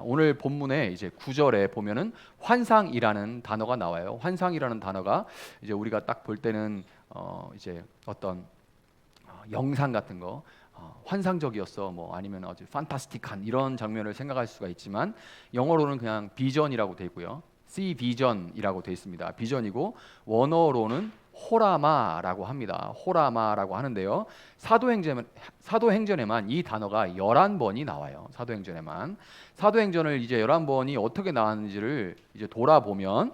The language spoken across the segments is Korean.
오늘 본문에 이제 9절에 보면은 환상이라는 단어가 나와요. 환상이라는 단어가 이제 우리가 딱 볼 때는 이제 어떤 영상 같은 거 환상적이었어 뭐 아니면 아주 판타스틱한 이런 장면을 생각할 수가 있지만 영어로는 그냥 비전이라고 돼 있고요. see vision이라고 돼 있습니다. 비전이고 원어로는 호라마라고 합니다. 호라마라고 하는데요. 사도행전에만 이 단어가 11번이 나와요. 사도행전을 이제 11번이 어떻게 나왔는지를 이제 돌아보면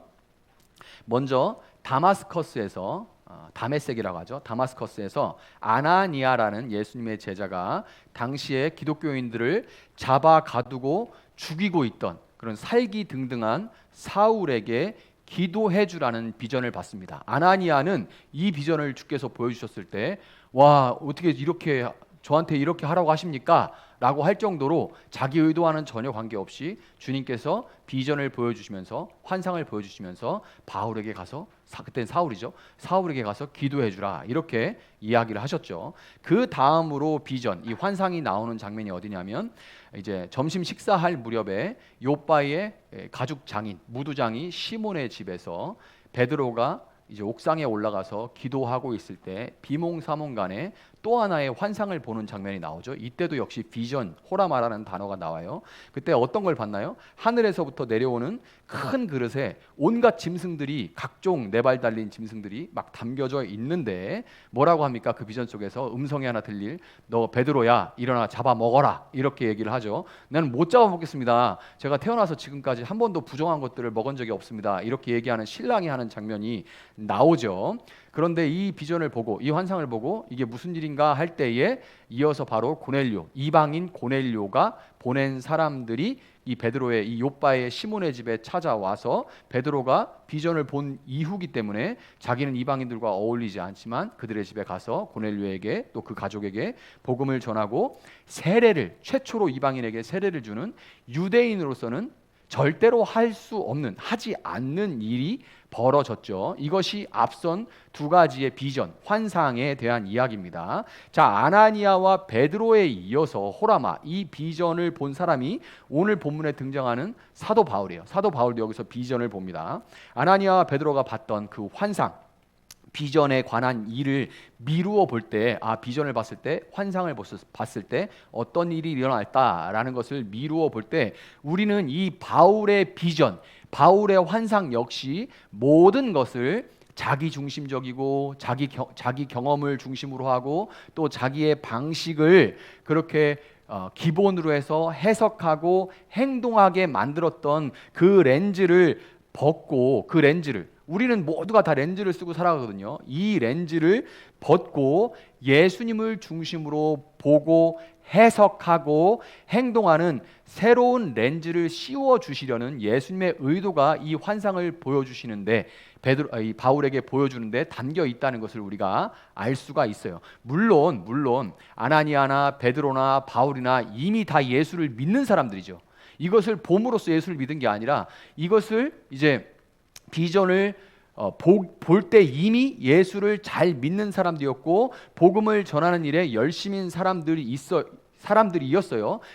먼저 다마스커스에서 다메섹이라고 하죠. 다마스커스에서 아나니아라는 예수님의 제자가 당시에 기독교인들을 잡아 가두고 죽이고 있던 그런 살기등등한 사울에게 기도해 주라는 비전을 받습니다. 아나니아는 이 비전을 주께서 보여주셨을 때 와, 어떻게 이렇게 저한테 이렇게 하라고 하십니까? 라고 할 정도로 자기 의도와는 전혀 관계없이 주님께서 비전을 보여주시면서 환상을 보여주시면서 바울에게 가서 그때는 사울이죠. 사울에게 가서 기도해 주라 이렇게 이야기를 하셨죠. 그 다음으로 비전, 이 환상이 나오는 장면이 어디냐면 이제 점심 식사할 무렵에 요바의 가죽 장인 무두장이 시몬의 집에서 베드로가 이제 옥상에 올라가서 기도하고 있을 때 비몽사몽간에 또 하나의 환상을 보는 장면이 나오죠. 이때도 역시 비전, 호라마라는 단어가 나와요. 그때 어떤 걸 봤나요? 하늘에서부터 내려오는 큰 그릇에 온갖 짐승들이 각종 네 발 달린 짐승들이 막 담겨져 있는데 뭐라고 합니까? 그 비전 속에서 음성이 하나 들릴 너 베드로야 일어나 잡아 먹어라 이렇게 얘기를 하죠. 나는 못 잡아 먹겠습니다. 제가 태어나서 지금까지 한 번도 부정한 것들을 먹은 적이 없습니다. 이렇게 얘기하는 신랑이 하는 장면이 나오죠. 그런데 이 비전을 보고 이 환상을 보고 이게 무슨 일인가 할 때에 이어서 바로 고넬료, 이방인 고넬료가 보낸 사람들이 이 베드로의 이 요바의 시몬의 집에 찾아와서 베드로가 비전을 본 이후기 때문에 자기는 이방인들과 어울리지 않지만 그들의 집에 가서 고넬료에게 또 그 가족에게 복음을 전하고 세례를 최초로 이방인에게 세례를 주는 유대인으로서는 절대로 할 수 없는 하지 않는 일이 벌어졌죠. 이것이 앞선 두 가지의 비전, 환상에 대한 이야기입니다. 자, 아나니아와 베드로에 이어서 호라마 이 비전을 본 사람이 오늘 본문에 등장하는 사도 바울이에요. 사도 바울도 여기서 비전을 봅니다. 아나니아와 베드로가 봤던 그 환상 비전에 관한 일을 미루어 볼 때, 비전을 봤을 때, 환상을 봤을 때 어떤 일이 일어날까라는 것을 미루어 볼 때 우리는 이 바울의 비전, 바울의 환상 역시 모든 것을 자기 중심적이고 자기 경험을 중심으로 하고 또 자기의 방식을 그렇게 기본으로 해서 해석하고 행동하게 만들었던 그 렌즈를 벗고 그 렌즈를 우리는 모두가 다 렌즈를 쓰고 살아가거든요. 이 렌즈를 벗고 예수님을 중심으로 보고 해석하고 행동하는 새로운 렌즈를 씌워 주시려는 예수님의 의도가 이 환상을 보여주시는데 이 바울에게 보여주는데 담겨 있다는 것을 우리가 알 수가 있어요. 물론 아나니아나 베드로나 바울이나 이미 다 예수를 믿는 사람들이죠. 이것을 봄으로써 예수를 믿은 게 아니라 이것을 이제 비전을 볼 때 이미 예수를 잘 믿는 사람들이었고 복음을 전하는 일에 열심인 사람들이었어요.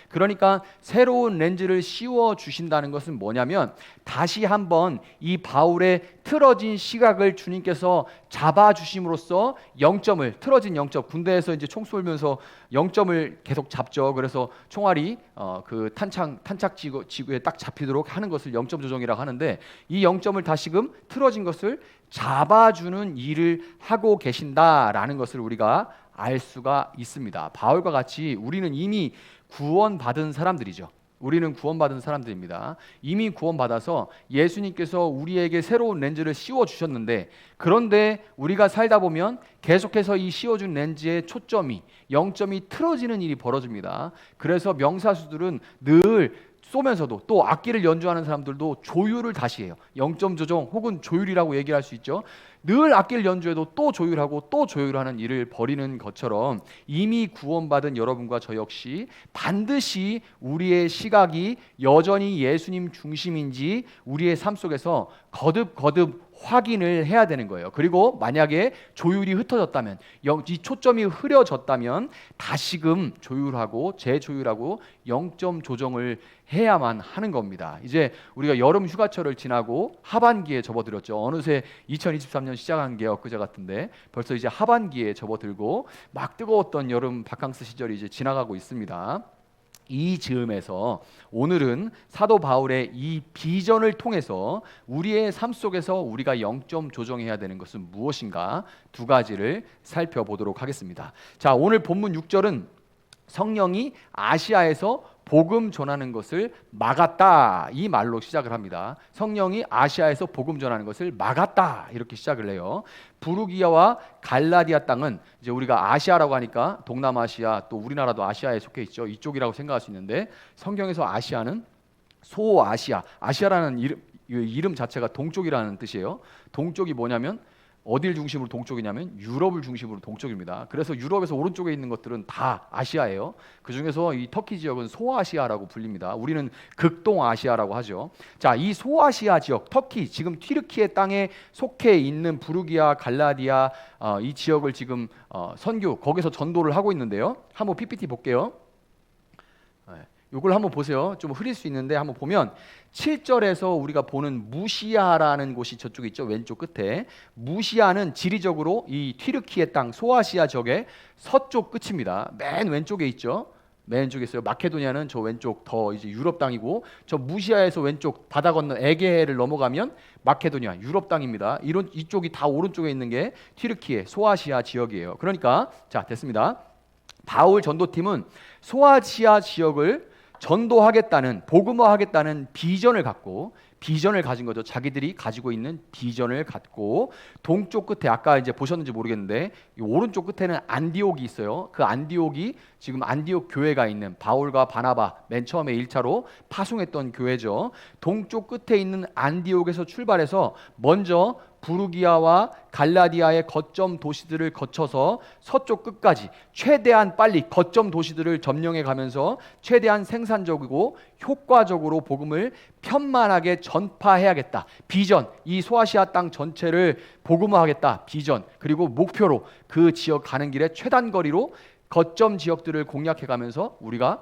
그러니까 새로운 렌즈를 씌워 주신다는 것은 뭐냐면 다시 한번 이 바울의 틀어진 시각을 주님께서 잡아 주심으로써 틀어진 0점 군대에서 이제 총 쏠면서 0점을 계속 잡죠. 그래서 총알이 그 탄착 지구에 딱 잡히도록 하는 것을 0점 조정이라고 하는데 이 0점을 다시금 틀어진 것을 잡아주는 일을 하고 계신다라는 것을 우리가 알 수가 있습니다. 바울과 같이 우리는 이미 구원받은 사람들이죠. 우리는 구원받은 사람들입니다. 이미 구원받아서 예수님께서 우리에게 새로운 렌즈를 씌워주셨는데 그런데 우리가 살다 보면 계속해서 이 씌워준 렌즈의 초점이 0점이 틀어지는 일이 벌어집니다. 그래서 명사수들은 늘 쏘면서도 또 악기를 연주하는 사람들도 조율을 다시 해요. 0점 조정 혹은 조율이라고 얘기할 수 있죠. 늘 악기를 연주해도 또 조율하고 또 조율하는 일을 벌이는 것처럼 이미 구원받은 여러분과 저 역시 반드시 우리의 시각이 여전히 예수님 중심인지 우리의 삶 속에서 거듭 확인을 해야 되는 거예요. 그리고 만약에 조율이 흩어졌다면, 이 초점이 흐려졌다면 다시금 조율하고 재조율하고 0점 조정을 해야만 하는 겁니다. 이제 우리가 여름 휴가철을 지나고 하반기에 접어들었죠. 어느새 2023년 시작한 게 엊그제 같은데 벌써 이제 하반기에 접어들고 막 뜨거웠던 여름 바캉스 시절이 이제 지나가고 있습니다. 이 즈음에서 오늘은 사도 바울의 이 비전을 통해서 우리의 삶 속에서 우리가 0점 조정해야 되는 것은 무엇인가 두 가지를 살펴보도록 하겠습니다. 자, 오늘 본문 6절은 성령이 아시아에서 복음 전하는 것을 막았다, 이 말로 시작을 합니다. 성령이 아시아에서 복음 전하는 것을 막았다, 이렇게 시작을 해요. 부르기아와 갈라디아 땅은 이제 우리가 아시아라고 하니까 동남아시아, 또 우리나라도 아시아에 속해 있죠. 이쪽이라고 생각할 수 있는데 성경에서 아시아는 소아시아, 아시아라는 이름 자체가 동쪽이라는 뜻이에요. 동쪽이 뭐냐면 어딜 중심으로 동쪽이냐면 유럽을 중심으로 동쪽입니다. 그래서 유럽에서 오른쪽에 있는 것들은 다 아시아예요. 그 중에서 이 터키 지역은 소아시아라고 불립니다. 우리는 극동아시아라고 하죠. 자, 이 소아시아 지역, 터키, 지금 튀르키예 땅에 속해 있는 부르기아, 갈라디아 이 지역을 지금 선교, 거기서 전도를 하고 있는데요. 한번 PPT 볼게요. 이걸 한번 보세요. 좀 흐릴 수 있는데 한번 보면 7절에서 우리가 보는 무시아라는 곳이 저쪽에 있죠. 왼쪽 끝에. 무시아는 지리적으로 이 튀르키예 땅 소아시아 지역의 서쪽 끝입니다. 맨 왼쪽에 있죠. 맨 왼쪽에 있어요. 마케도니아는 저 왼쪽 더 이제 유럽 땅이고, 저 무시아에서 왼쪽 바다 건너 에게해를 넘어가면 마케도니아 유럽 땅입니다. 이쪽이 다 오른쪽에 있는 게 튀르키예 소아시아 지역이에요. 그러니까 자, 됐습니다. 바울 전도팀은 소아시아 지역을 전도하겠다는, 복음화하겠다는 비전을 가진 거죠. 자기들이 가지고 있는 비전을 갖고 동쪽 끝에, 아까 이제 보셨는지 모르겠는데 이 오른쪽 끝에는 안디옥이 있어요. 그 안디옥이 지금 안디옥 교회가 있는, 바울과 바나바 맨 처음에 1차로 파송했던 교회죠. 동쪽 끝에 있는 안디옥에서 출발해서 먼저 부르기아와 갈라디아의 거점 도시들을 거쳐서 서쪽 끝까지 최대한 빨리 거점 도시들을 점령해 가면서 최대한 생산적이고 효과적으로 복음을 편만하게 전파해야겠다. 비전, 이 소아시아 땅 전체를 복음화하겠다. 비전, 그리고 목표로 그 지역 가는 길에 최단 거리로 거점 지역들을 공략해 가면서 우리가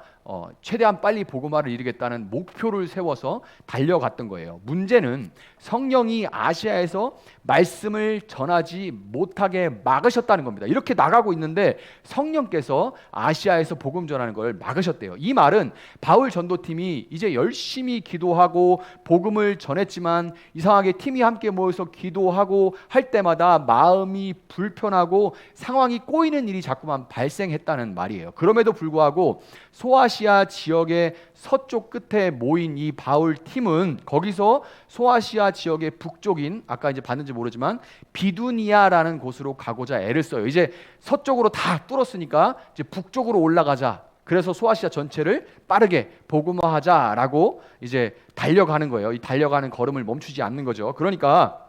최대한 빨리 복음화를 이루겠다는 목표를 세워서 달려갔던 거예요. 문제는 성령이 아시아에서 말씀을 전하지 못하게 막으셨다는 겁니다. 이렇게 나가고 있는데 성령께서 아시아에서 복음 전하는 걸 막으셨대요. 이 말은 바울 전도팀이 이제 열심히 기도하고 복음을 전했지만 이상하게 팀이 함께 모여서 기도하고 할 때마다 마음이 불편하고 상황이 꼬이는 일이 자꾸만 발생했다는 말이에요. 그럼에도 불구하고 소아시아 지역의 서쪽 끝에 모인 이 바울 팀은 거기서 소아시아 지역의 북쪽인, 아까 이제 봤는지 모르지만 비두니아라는 곳으로 가고자 애를 써요. 이제 서쪽으로 다 뚫었으니까 이제 북쪽으로 올라가자. 그래서 소아시아 전체를 빠르게 복음화하자라고 이제 달려가는 거예요. 이 달려가는 걸음을 멈추지 않는 거죠. 그러니까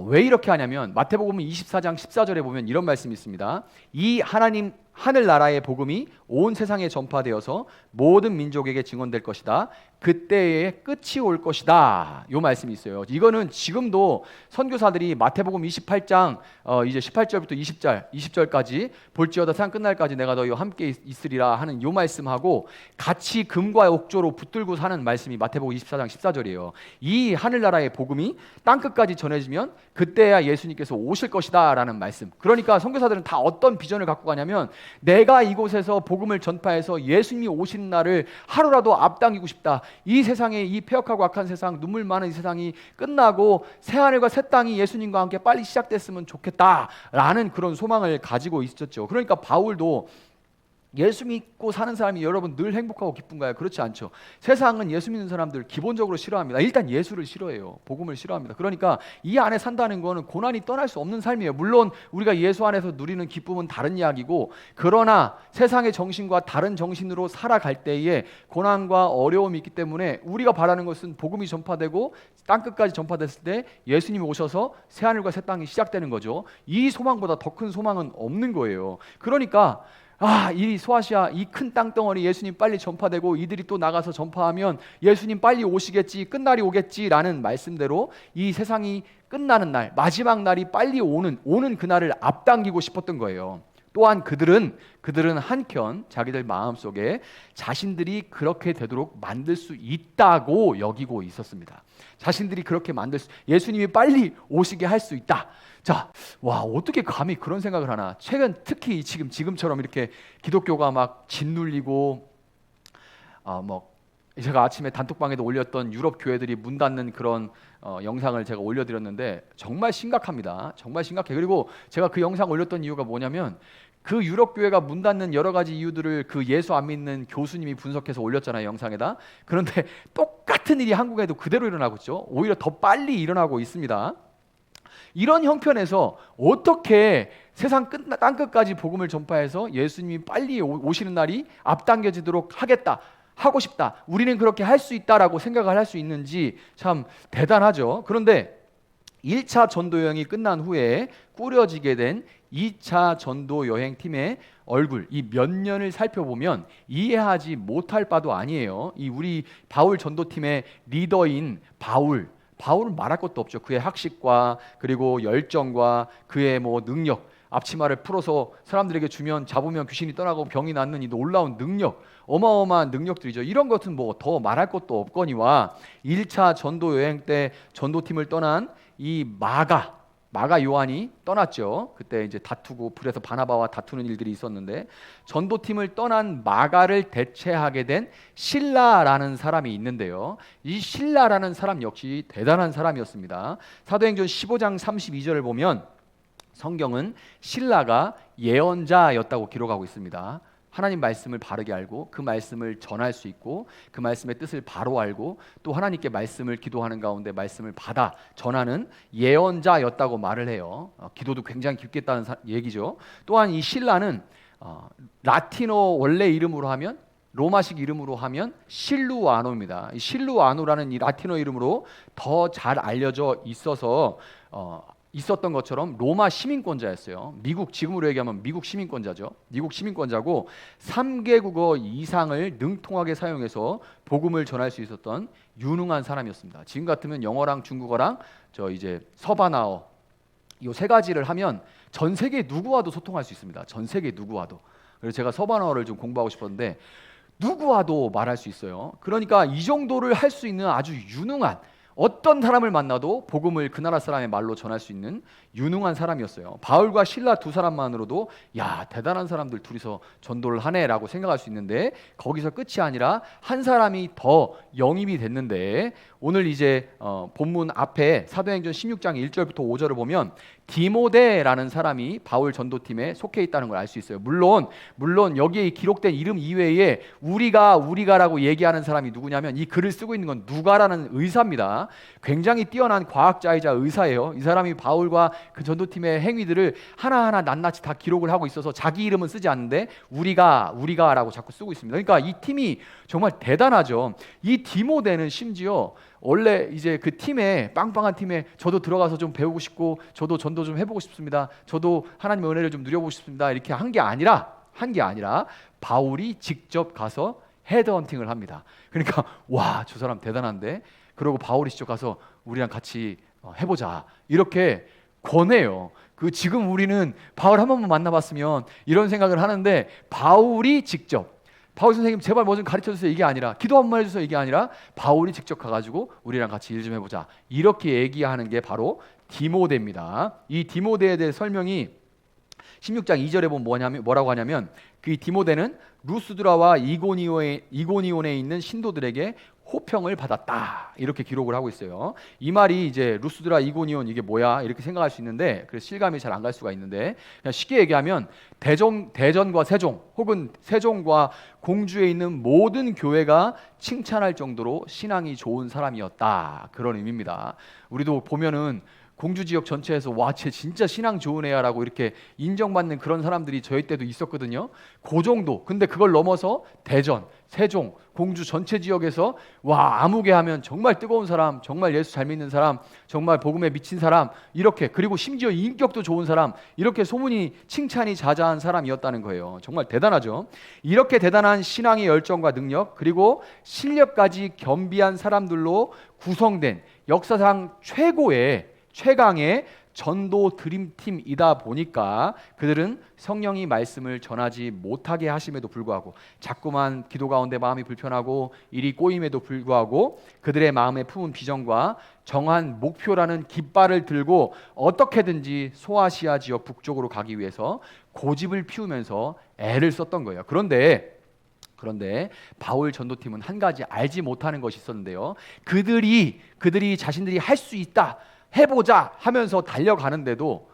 왜 이렇게 하냐면 마태복음 24장 14절에 보면 이런 말씀이 있습니다. 이 하나님 하늘나라의 복음이 온 세상에 전파되어서 모든 민족에게 증언될 것이다. 그때에 끝이 올 것이다. 이 말씀이 있어요. 이거는 지금도 선교사들이 마태복음 28장 이제 18절부터 20절까지 볼지어다 세상 끝날까지 내가 너희와 함께 있으리라 하는 이 말씀하고 같이 금과 옥조로 붙들고 사는 말씀이 마태복음 24장 14절이에요. 이 하늘나라의 복음이 땅끝까지 전해지면 그때야 예수님께서 오실 것이다 라는 말씀. 그러니까 선교사들은 다 어떤 비전을 갖고 가냐면 내가 이곳에서 복음을 전파해서 예수님이 오시는 날을 하루라도 앞당기고 싶다. 이 세상에, 이 폐역하고 악한 세상, 눈물 많은 이 세상이 끝나고 새하늘과 새 땅이 예수님과 함께 빨리 시작됐으면 좋겠다라는 그런 소망을 가지고 있었죠. 그러니까 바울도 예수 믿고 사는 사람이 여러분 늘 행복하고 기쁜가요? 그렇지 않죠. 세상은 예수 믿는 사람들 기본적으로 싫어합니다. 일단 예수를 싫어해요. 복음을 싫어합니다. 그러니까 이 안에 산다는 거는 고난이 떠날 수 없는 삶이에요. 물론 우리가 예수 안에서 누리는 기쁨은 다른 이야기고, 그러나 세상의 정신과 다른 정신으로 살아갈 때에 고난과 어려움이 있기 때문에 우리가 바라는 것은 복음이 전파되고 땅끝까지 전파됐을 때 예수님이 오셔서 새하늘과 새 땅이 시작되는 거죠. 이 소망보다 더 큰 소망은 없는 거예요. 그러니까 이 소아시아 이 큰 땅덩어리 예수님 빨리 전파되고 이들이 또 나가서 전파하면 예수님 빨리 오시겠지, 끝날이 오겠지라는 말씀대로 이 세상이 끝나는 날, 마지막 날이 빨리 오는 그날을 앞당기고 싶었던 거예요. 또한 그들은 한켠 자기들 마음속에 자신들이 그렇게 되도록 만들 수 있다고 여기고 있었습니다. 자신들이 그렇게 예수님이 빨리 오시게 할 수 있다. 자, 와, 어떻게 감히 그런 생각을 하나? 최근 특히 지금처럼 이렇게 기독교가 막 짓눌리고 뭐 제가 아침에 단톡방에도 올렸던 유럽 교회들이 문 닫는 그런 영상을 제가 올려드렸는데 정말 심각합니다. 정말 심각해. 그리고 제가 그 영상 올렸던 이유가 뭐냐면 그 유럽 교회가 문 닫는 여러 가지 이유들을 그 예수 안 믿는 교수님이 분석해서 올렸잖아요, 영상에다. 그런데 똑같은 일이 한국에도 그대로 일어나고 있죠. 오히려 더 빨리 일어나고 있습니다. 이런 형편에서 어떻게 세상 땅끝까지 복음을 전파해서 예수님이 빨리 오시는 날이 앞당겨지도록 하고 싶다, 우리는 그렇게 할 수 있다라고 생각을 할 수 있는지 참 대단하죠. 그런데 1차 전도 여행이 끝난 후에 꾸려지게 된 2차 전도 여행팀의 얼굴, 이 몇 년을 살펴보면 이해하지 못할 바도 아니에요. 이 우리 바울 전도팀의 리더인 바울은 말할 것도 없죠. 그의 학식과 그리고 열정과 그의 뭐 능력, 앞치마를 풀어서 사람들에게 잡으면 귀신이 떠나고 병이 낫는 이 놀라운 능력, 어마어마한 능력들이죠. 이런 것은 뭐 더 말할 것도 없거니와 1차 전도 여행 때 전도팀을 떠난 이 마가 요한이 떠났죠. 그때 이제 다투고 불에서 바나바와 다투는 일들이 있었는데 전도팀을 떠난 마가를 대체하게 된 실라라는 사람이 있는데요. 이 실라라는 사람 역시 대단한 사람이었습니다. 사도행전 15장 32절을 보면 성경은 실라가 예언자였다고 기록하고 있습니다. 하나님 말씀을 바르게 알고 그 말씀을 전할 수 있고 그 말씀의 뜻을 바로 알고 또 하나님께 말씀을 기도하는 가운데 말씀을 받아 전하는 예언자였다고 말을 해요. 기도도 굉장히 깊게 했다는 얘기죠. 또한 이 실라는 라틴어 원래 이름으로 하면 로마식 이름으로 하면 실루아노입니다. 이 실루아노라는 이 라틴어 이름으로 더 잘 알려져 있었던 것처럼 로마 시민권자였어요. 지금으로 얘기하면 미국 시민권자죠. 미국 시민권자고 3개국어 이상을 능통하게 사용해서 복음을 전할 수 있었던 유능한 사람이었습니다. 지금 같으면 영어랑 중국어랑 서바나어 이 세 가지를 하면 전 세계 누구와도 소통할 수 있습니다. 전 세계 누구와도. 그래서 제가 서바나어를 좀 공부하고 싶었는데 누구와도 말할 수 있어요. 그러니까 이 정도를 할 수 있는 아주 유능한, 어떤 사람을 만나도 복음을 그 나라 사람의 말로 전할 수 있는 유능한 사람이었어요. 바울과 실라 두 사람만으로도 야, 대단한 사람들 둘이서 전도를 하네라고 생각할 수 있는데 거기서 끝이 아니라 한 사람이 더 영입이 됐는데 오늘 본문 앞에 사도행전 16장 1절부터 5절을 보면 디모데라는 사람이 바울 전도팀에 속해 있다는 걸 알 수 있어요. 물론 여기에 기록된 이름 이외에 우리가라고 얘기하는 사람이 누구냐면 이 글을 쓰고 있는 건 누가라는 의사입니다. 굉장히 뛰어난 과학자이자 의사예요. 이 사람이 바울과 그 전도팀의 행위들을 하나하나 낱낱이 다 기록을 하고 있어서 자기 이름은 쓰지 않는데 우리가라고 자꾸 쓰고 있습니다. 그러니까 이 팀이 정말 대단하죠. 이 디모데는 심지어 원래 그 팀에, 빵빵한 팀에 저도 들어가서 좀 배우고 싶고 저도 전도 좀 해보고 싶습니다, 저도 하나님의 은혜를 좀 누려보고 싶습니다 이렇게 한 게 아니라 바울이 직접 가서 헤드헌팅을 합니다. 그러니까 와, 저 사람 대단한데, 그리고 바울이 직접 가서 우리랑 같이 해보자 이렇게 권해요. 지금 우리는 바울 한 번만 만나봤으면 이런 생각을 하는데 바울이 직접, 바울 선생님 제발 뭐 좀 가르쳐주세요 이게 아니라, 기도 한 번 해주세요 이게 아니라 바울이 직접 가가지고 우리랑 같이 일 좀 해보자 이렇게 얘기하는 게 바로 디모데입니다. 이 디모데에 대해 설명이 16장 2절에 보면 뭐라고 하냐면 그 디모데는 루스드라와 이고니온에 있는 신도들에게 호평을 받았다 이렇게 기록을 하고 있어요. 이 말이 루스드라, 이고니온 이게 뭐야 이렇게 생각할 수 있는데 그래서 실감이 잘 안 갈 수가 있는데 그냥 쉽게 얘기하면 대전과 세종 혹은 세종과 공주에 있는 모든 교회가 칭찬할 정도로 신앙이 좋은 사람이었다 그런 의미입니다. 우리도 보면은 공주 지역 전체에서 와, 쟤 진짜 신앙 좋은 애야라고 이렇게 인정받는 그런 사람들이 저희 때도 있었거든요. 그 정도. 근데 그걸 넘어서 대전, 세종, 공주 전체 지역에서 와, 아무개 하면 정말 뜨거운 사람, 정말 예수 잘 믿는 사람, 정말 복음에 미친 사람 이렇게, 그리고 심지어 인격도 좋은 사람 이렇게 소문이 칭찬이 자자한 사람이었다는 거예요. 정말 대단하죠. 이렇게 대단한 신앙의 열정과 능력 그리고 실력까지 겸비한 사람들로 구성된 역사상 최고의 최강의 전도 드림팀이다 보니까 그들은 성령이 말씀을 전하지 못하게 하심에도 불구하고 자꾸만 기도 가운데 마음이 불편하고 일이 꼬임에도 불구하고 그들의 마음에 품은 비전과 정한 목표라는 깃발을 들고 어떻게든지 소아시아 지역 북쪽으로 가기 위해서 고집을 피우면서 애를 썼던 거예요. 그런데 바울 전도팀은 한 가지 알지 못하는 것이 있었는데요. 그들이 자신들이 할 수 있다, 해보자 하면서 달려가는데도,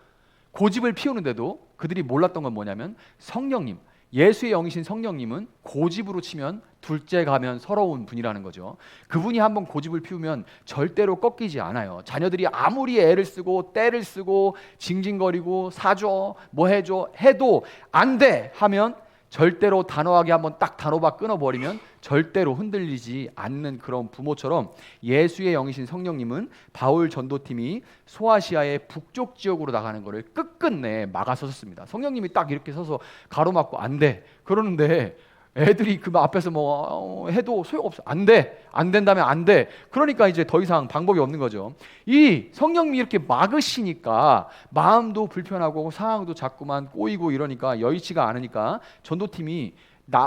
고집을 피우는데도 그들이 몰랐던 건 뭐냐면, 성령님, 예수의 영이신 성령님은 고집으로 치면 둘째 가면 서러운 분이라는 거죠. 그분이 한번 고집을 피우면 절대로 꺾이지 않아요. 자녀들이 아무리 애를 쓰고 때를 쓰고 징징거리고 사줘 뭐 해줘 해도 안 돼 하면 절대로 단호하게 한번 딱 단호박 끊어버리면 절대로 흔들리지 않는 그런 부모처럼, 예수의 영이신 성령님은 바울 전도팀이 소아시아의 북쪽 지역으로 나가는 것을 끝끝내 막아섰습니다. 성령님이 딱 이렇게 서서 가로막고 안 돼 그러는데 애들이 그 앞에서 뭐 해도 소용없어. 안 돼. 안 된다면 안 돼. 그러니까 이제 더 이상 방법이 없는 거죠. 이 성령님이 이렇게 막으시니까 마음도 불편하고 상황도 자꾸만 꼬이고 이러니까 여의치가 않으니까 전도팀이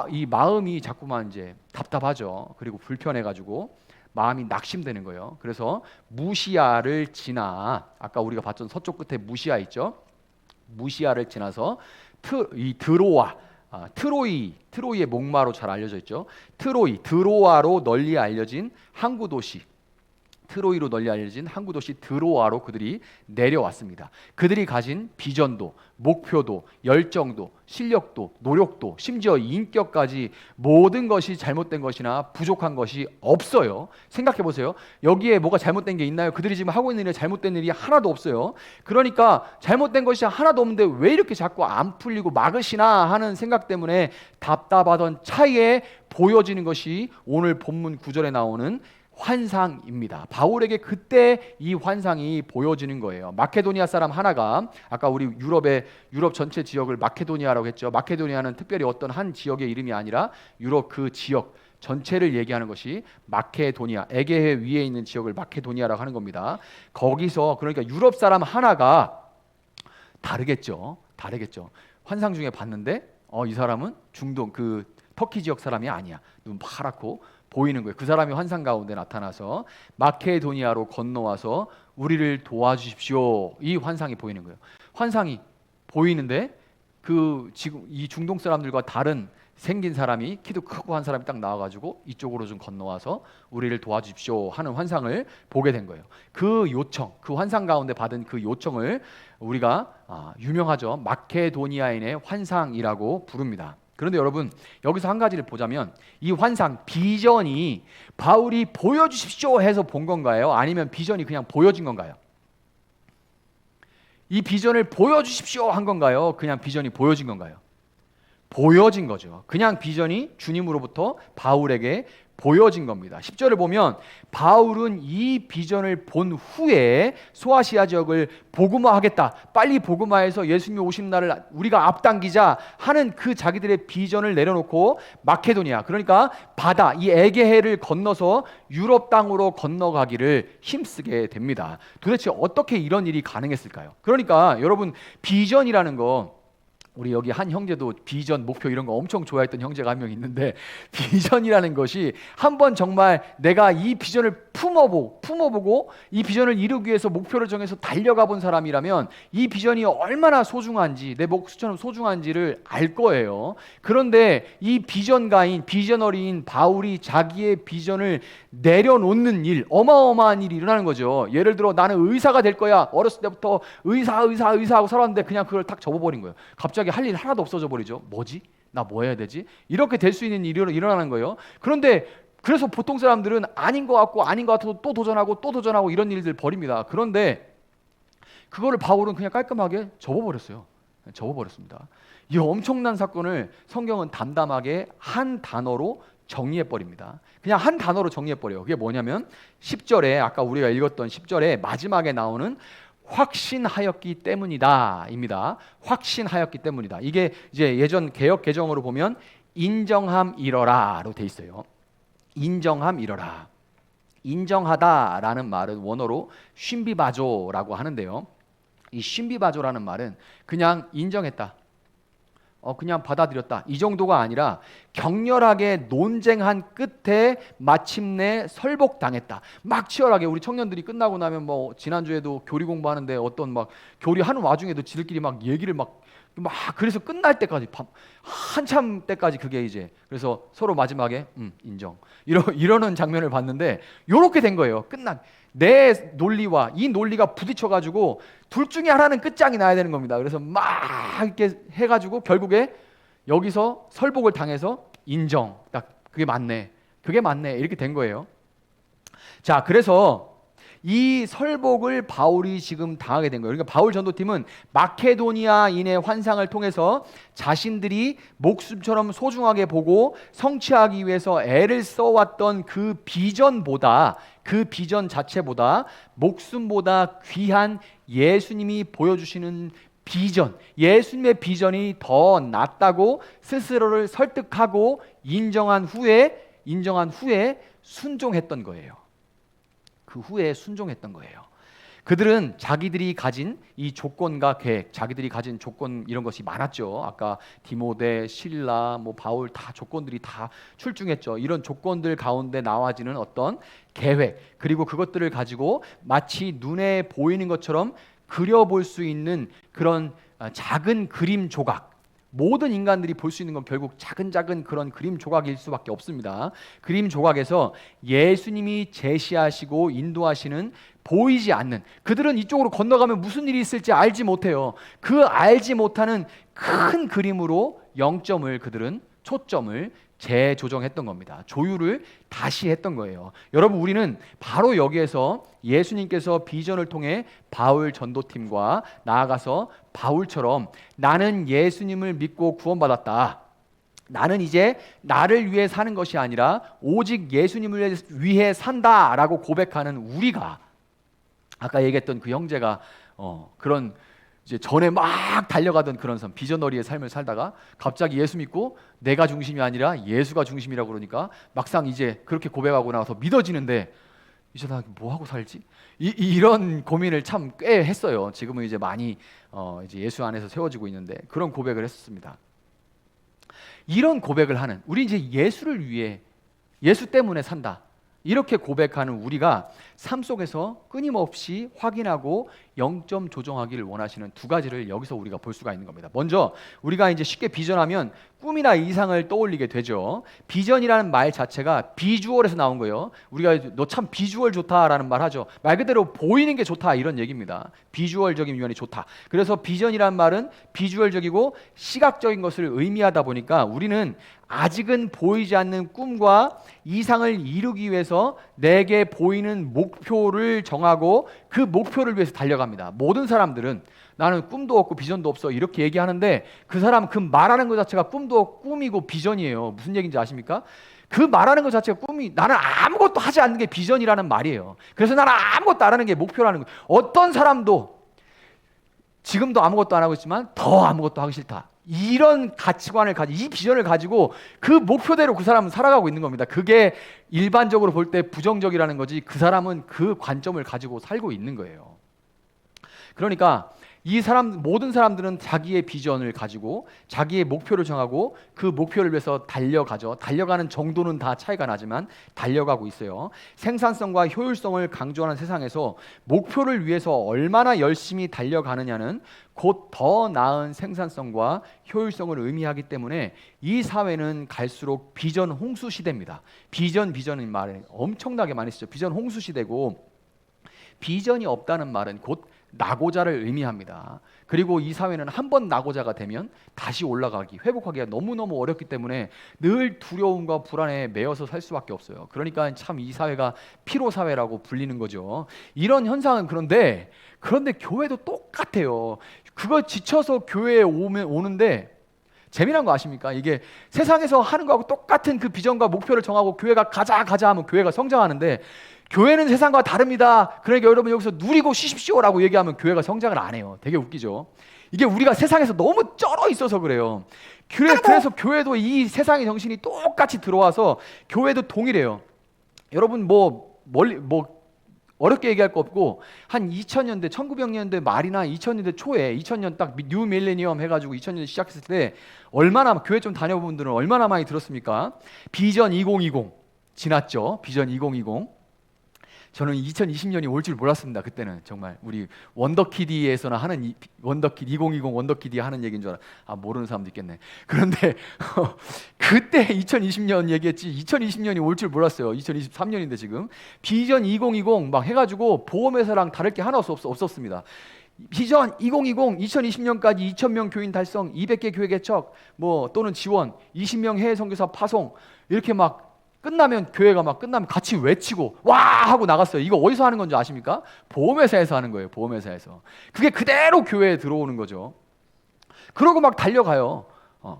이 마음이 자꾸만 이제 답답하죠. 그리고 불편해가지고 마음이 낙심되는 거예요. 그래서 무시아를 지나, 아까 우리가 봤던 서쪽 끝에 무시아 있죠. 무시아를 지나서 이 드로아, 트로이의 목마로 잘 알려져 있죠. 드로아로 널리 알려진 항구 도시, 트로이로 널리 알려진 항구 도시 드로아로 그들이 내려왔습니다. 그들이 가진 비전도, 목표도, 열정도, 실력도, 노력도, 심지어 인격까지 모든 것이 잘못된 것이나 부족한 것이 없어요. 생각해 보세요. 여기에 뭐가 잘못된 게 있나요? 그들이 지금 하고 있는 일에 잘못된 일이 하나도 없어요. 그러니까 잘못된 것이 하나도 없는데 왜 이렇게 자꾸 안 풀리고 막으시나 하는 생각 때문에 답답하던 차이에 보여지는 것이 오늘 본문 9절에 나오는 환상입니다. 바울에게 그때 이 환상이 보여지는 거예요. 마케도니아 사람 하나가, 아까 우리 유럽 전체 지역을 마케도니아라고 했죠. 마케도니아는 특별히 어떤 한 지역의 이름이 아니라 유럽 그 지역 전체를 얘기하는 것이 마케도니아, 에게해 위에 있는 지역을 마케도니아라고 하는 겁니다. 거기서 그러니까 유럽 사람 하나가 다르겠죠. 환상 중에 봤는데 이 사람은 중동 그 터키 지역 사람이 아니야. 눈 파랗고 보이는 거예요. 그 사람이 환상 가운데 나타나서 마케도니아로 건너와서 우리를 도와주십시오. 이 환상이 보이는 거예요. 환상이 보이는데 지금 이 중동 사람들과 다른 생긴 사람이, 키도 크고 한 사람이 딱 나와가지고 이쪽으로 좀 건너와서 우리를 도와주십시오 하는 환상을 보게 된 거예요. 그 요청, 그 환상 가운데 받은 그 요청을 우리가 유명하죠. 마케도니아인의 환상이라고 부릅니다. 그런데 여러분, 여기서 한 가지를 보자면 이 환상, 비전이 바울이 보여주십시오 해서 본 건가요? 아니면 비전이 그냥 보여진 건가요? 이 비전을 보여주십시오 한 건가요? 그냥 비전이 보여진 건가요? 보여진 거죠. 그냥 비전이 주님으로부터 바울에게 보여진 겁니다. 10절을 보면 바울은 이 비전을 본 후에 소아시아 지역을 복음화하겠다, 빨리 복음화해서 예수님이 오시는 날을 우리가 앞당기자 하는 그 자기들의 비전을 내려놓고 마케도니아, 그러니까 바다, 이 에게해를 건너서 유럽 땅으로 건너가기를 힘쓰게 됩니다. 도대체 어떻게 이런 일이 가능했을까요? 그러니까 여러분, 비전이라는 거, 우리 여기 한 형제도 비전, 목표 이런 거 엄청 좋아했던 형제가 한 명 있는데, 비전이라는 것이 한번 정말 내가 이 비전을 품어보고 이 비전을 이루기 위해서 목표를 정해서 달려가 본 사람이라면 이 비전이 얼마나 소중한지, 내 목숨처럼 소중한지를 알 거예요. 그런데 이 비전가인, 비저너리인 바울이 자기의 비전을 내려놓는 일, 어마어마한 일이 일어나는 거죠. 예를 들어 나는 의사가 될 거야. 어렸을 때부터 의사 하고 살았는데 그냥 그걸 딱 접어버린 거예요. 갑자기 할 일 하나도 없어져 버리죠. 뭐지? 나 뭐 해야 되지? 이렇게 될 수 있는 일이 일어나는 거예요. 그런데 그래서 보통 사람들은 아닌 것 같아도 또 도전하고 이런 일들 벌입니다. 그런데 그거를 바울은 그냥 깔끔하게 접어버렸습니다. 이 엄청난 사건을 성경은 담담하게 한 단어로 정리해버립니다. 그냥 한 단어로 정리해버려요. 그게 뭐냐면 10절에, 아까 우리가 읽었던 10절에 마지막에 나오는 확신하였기 때문이다 입니다. 확신하였기 때문이다. 이게 이제 예전 개역 개정으로 보면 인정함이러라로 돼 있어요. 인정함이러라. 인정하다라는 말은 원어로 쉰비바조라고 하는데요. 이 쉰비바조라는 말은 그냥 인정했다, 그냥 받아들였다, 이 정도가 아니라 격렬하게 논쟁한 끝에 마침내 설복당했다. 막 치열하게 우리 청년들이 끝나고 나면 뭐 지난주에도 교리 공부하는데 어떤 막 교리 하는 와중에도 지들끼리 막 얘기를 막 그래서 끝날 때까지 한참 때까지 그게 이제 그래서 서로 마지막에 인정 이러는 장면을 봤는데 요렇게 된 거예요. 내 논리와 이 논리가 부딪혀가지고 둘 중에 하나는 끝장이 나야 되는 겁니다. 그래서 막 이렇게 해가지고 결국에 여기서 설복을 당해서 인정, 딱 그게 맞네 이렇게 된 거예요. 자, 그래서 이 설복을 바울이 지금 당하게 된 거예요. 그러니까 바울 전도팀은 마케도니아인의 환상을 통해서 자신들이 목숨처럼 소중하게 보고 성취하기 위해서 애를 써왔던 그 비전 자체보다 목숨보다 귀한 예수님이 보여주시는 비전, 예수님의 비전이 더 낫다고 스스로를 설득하고 인정한 후에 순종했던 거예요. 그 후에 순종했던 거예요. 그들은 자기들이 가진 이 조건과 계획, 자기들이 가진 조건 이런 것이 많았죠. 아까 디모데, 실라, 바울 다 조건들이 다 출중했죠. 이런 조건들 가운데 나와지는 어떤 계획, 그리고 그것들을 가지고 마치 눈에 보이는 것처럼 그려볼 수 있는 그런 작은 그림 조각, 모든 인간들이 볼 수 있는 건 결국 작은 그런 그림 조각일 수밖에 없습니다. 그림 조각에서 예수님이 제시하시고 인도하시는 보이지 않는, 그들은 이쪽으로 건너가면 무슨 일이 있을지 알지 못해요. 그 알지 못하는 큰 그림으로 초점을 재조정했던 겁니다. 조율을 다시 했던 거예요. 여러분, 우리는 바로 여기에서 예수님께서 비전을 통해 바울 전도팀과 나아가서 바울처럼 나는 예수님을 믿고 구원받았다, 나는 이제 나를 위해 사는 것이 아니라 오직 예수님을 위해 산다라고 고백하는 우리가, 아까 얘기했던 그 형제가 그런 이제 전에 막 달려가던 그런 비전너리의 삶을 살다가 갑자기 예수 믿고 내가 중심이 아니라 예수가 중심이라고 그러니까 막상 이제 그렇게 고백하고 나서 믿어지는데 이제 나 뭐 하고 살지? 이런 고민을 참 꽤 했어요. 지금은 이제 많이 이제 예수 안에서 세워지고 있는데 그런 고백을 했었습니다. 이런 고백을 하는 우리, 이제 예수를 위해, 예수 때문에 산다, 이렇게 고백하는 우리가 삶 속에서 끊임없이 확인하고 영점 조정하기를 원하시는 두 가지를 여기서 우리가 볼 수가 있는 겁니다. 먼저 우리가 이제 쉽게 비전하면 꿈이나 이상을 떠올리게 되죠. 비전이라는 말 자체가 비주얼에서 나온 거예요. 우리가 너 참 비주얼 좋다라는 말 하죠. 말 그대로 보이는 게 좋다, 이런 얘기입니다. 비주얼적인 면이 좋다. 그래서 비전이라는 말은 비주얼적이고 시각적인 것을 의미하다 보니까 우리는 아직은 보이지 않는 꿈과 이상을 이루기 위해서 내게 보이는 목표를 정하고 그 목표를 위해서 달려갑니다. 모든 사람들은 나는 꿈도 없고 비전도 없어 이렇게 얘기하는데 그 사람 그 말하는 것 자체가 꿈이고 비전이에요. 무슨 얘기인지 아십니까? 그 말하는 것 자체가 나는 아무것도 하지 않는 게 비전이라는 말이에요. 그래서 나는 아무것도 안 하는 게 목표라는 거예요. 어떤 사람도 지금도 아무것도 안 하고 있지만 더 아무것도 하기 싫다, 이런 가치관을 가지고 이 비전을 가지고 그 목표대로 그 사람은 살아가고 있는 겁니다. 그게 일반적으로 볼 때 부정적이라는 거지, 그 사람은 그 관점을 가지고 살고 있는 거예요. 그러니까 모든 사람들은 자기의 비전을 가지고 자기의 목표를 정하고 그 목표를 위해서 달려가죠. 달려가는 정도는 다 차이가 나지만 달려가고 있어요. 생산성과 효율성을 강조하는 세상에서 목표를 위해서 얼마나 열심히 달려가느냐는 곧 더 나은 생산성과 효율성을 의미하기 때문에 이 사회는 갈수록 비전 홍수 시대입니다. 비전인 말을 엄청나게 많이 쓰죠. 비전 홍수 시대고, 비전이 없다는 말은 곧 낙오자를 의미합니다. 그리고 이 사회는 한번 낙오자가 되면 다시 회복하기가 너무너무 어렵기 때문에 늘 두려움과 불안에 매여서 살 수밖에 없어요. 그러니까 참 이 사회가 피로사회라고 불리는 거죠. 이런 현상은 그런데 교회도 똑같아요. 그거 지쳐서 교회에 오는데 재미난 거 아십니까? 이게 세상에서 하는 거하고 똑같은 그 비전과 목표를 정하고 교회가 가자 하면 교회가 성장하는데, 교회는 세상과 다릅니다, 그러니까 여러분 여기서 누리고 쉬십시오라고 얘기하면 교회가 성장을 안 해요. 되게 웃기죠. 이게 우리가 세상에서 너무 쩔어 있어서 그래요. 그래서 교회도 이 세상의 정신이 똑같이 들어와서 교회도 동일해요. 여러분 멀리 어렵게 얘기할 거 없고 한 2000년대 1900년대 말이나 2000년대 초에 2000년 딱 뉴 밀레니엄 해가지고 2000년 시작했을 때 얼마나 교회 좀 다녀본 분들은 얼마나 많이 들었습니까? 비전 2020 지났죠. 비전 2020. 저는 2020년이 올 줄 몰랐습니다. 그때는 정말 우리 원더키디에서나 하는 원더키디 2020 원더키디 하는 얘기인 줄 모르는 사람도 있겠네. 그런데 그때 2020년 얘기했지 2020년이 올 줄 몰랐어요. 2023년인데 지금 비전 2020 막 해가지고 보험회사랑 다를 게 하나 없었습니다. 비전 2020 2020년까지 2000명 교인 달성, 200개 교회 개척, 또는 지원, 20명 해외 선교사 파송 이렇게 막 끝나면 교회가 막 끝나면 같이 외치고 와 하고 나갔어요. 이거 어디서 하는 건지 아십니까? 보험회사에서 하는 거예요. 보험회사에서. 그게 그대로 교회에 들어오는 거죠. 그러고 막 달려가요.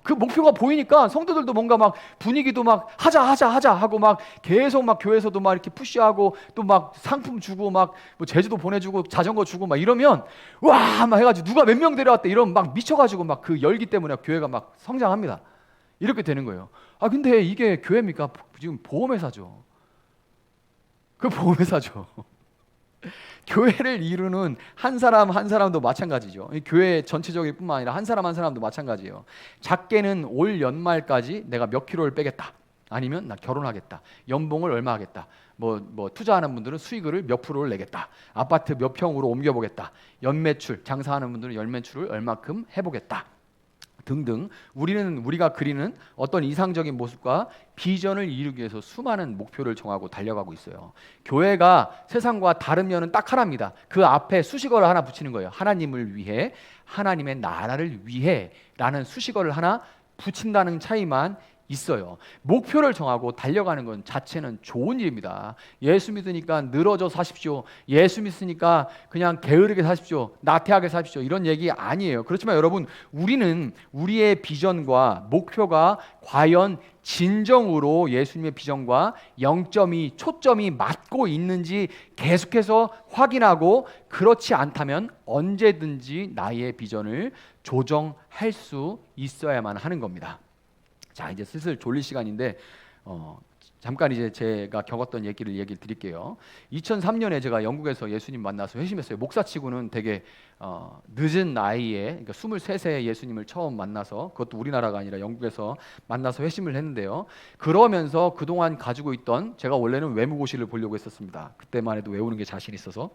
그 목표가 보이니까 성도들도 뭔가 막 분위기도 막 하자 하고 막 계속 막 교회에서도 막 이렇게 푸시하고 또 막 상품 주고 막 제주도 보내주고 자전거 주고 막 이러면 와 막 해가지고 누가 몇 명 데려왔대 이러면 막 미쳐가지고 막 그 열기 때문에 교회가 막 성장합니다. 이렇게 되는 거예요. 근데 이게 교회입니까? 지금 보험회사죠. 그 보험회사죠. 교회를 이루는 한 사람 한 사람도 마찬가지죠. 교회 전체적일 뿐만 아니라 한 사람 한 사람도 마찬가지예요. 작게는 올 연말까지 내가 몇 킬로를 빼겠다. 아니면 나 결혼하겠다. 연봉을 얼마 하겠다. 투자하는 분들은 수익을 몇 프로를 내겠다. 아파트 몇 평으로 옮겨보겠다. 연매출, 장사하는 분들은 연매출을 얼마큼 해보겠다. 등등 우리가 그리는 어떤 이상적인 모습과 비전을 이루기 위해서 수많은 목표를 정하고 달려가고 있어요. 교회가 세상과 다른 면은 딱 하나입니다. 그 앞에 수식어를 하나 붙이는 거예요. 하나님을 위해, 하나님의 나라를 위해 라는 수식어를 하나 붙인다는 차이만 있어요. 목표를 정하고 달려가는 건 자체는 좋은 일입니다. 예수 믿으니까 늘어져 사십시오. 예수 믿으니까 그냥 게으르게 사십시오. 나태하게 사십시오. 이런 얘기 아니에요. 그렇지만 여러분, 우리는 우리의 비전과 목표가 과연 진정으로 예수님의 비전과 영점이 초점이 맞고 있는지 계속해서 확인하고 그렇지 않다면 언제든지 나의 비전을 조정할 수 있어야만 하는 겁니다. 자, 이제 슬슬 졸릴 시간인데 잠깐 이제 제가 겪었던 얘기를 드릴게요. 2003년에 제가 영국에서 예수님 만나서 회심했어요. 목사치고는 되게 늦은 나이에, 그러니까 23세에 예수님을 처음 만나서, 그것도 우리나라가 아니라 영국에서 만나서 회심을 했는데요. 그러면서 그동안 가지고 있던, 제가 원래는 외무고시를 보려고 했었습니다. 그때만 해도 외우는 게 자신 있어서.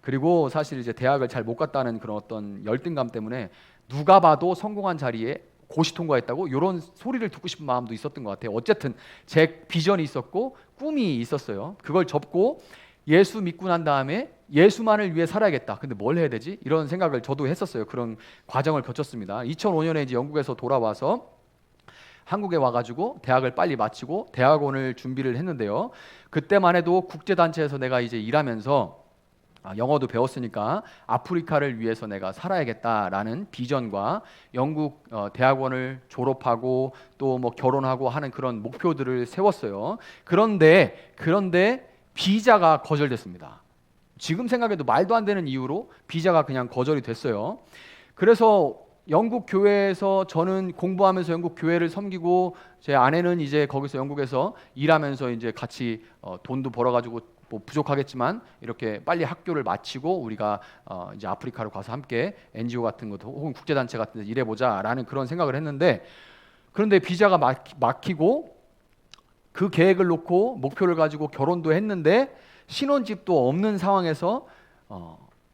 그리고 사실 이제 대학을 잘 못 갔다는 그런 어떤 열등감 때문에 누가 봐도 성공한 자리에 고시 통과했다고 이런 소리를 듣고 싶은 마음도 있었던 것 같아요. 어쨌든 제 비전이 있었고 꿈이 있었어요. 그걸 접고 예수 믿고 난 다음에 예수만을 위해 살아야겠다. 근데 뭘 해야 되지? 이런 생각을 저도 했었어요. 그런 과정을 거쳤습니다. 2005년에 이제 영국에서 돌아와서 한국에 와가지고 대학을 빨리 마치고 대학원을 준비를 했는데요. 그때만 해도 국제단체에서 내가 이제 일하면서 영어도 배웠으니까 아프리카를 위해서 내가 살아야겠다라는 비전과 영국 대학원을 졸업하고 또 결혼하고 하는 그런 목표들을 세웠어요. 그런데 비자가 거절됐습니다. 지금 생각해도 말도 안 되는 이유로 비자가 그냥 거절이 됐어요. 그래서 영국 교회에서 저는 공부하면서 영국 교회를 섬기고 제 아내는 이제 거기서 영국에서 일하면서 이제 같이 돈도 벌어가지고 부족하겠지만 이렇게 빨리 학교를 마치고 우리가 이제 아프리카로 가서 함께 NGO 같은 것도 혹은 국제단체 같은 데 일해보자라는 그런 생각을 했는데, 그런데 비자가 막히고 그 계획을 놓고 목표를 가지고 결혼도 했는데 신혼집도 없는 상황에서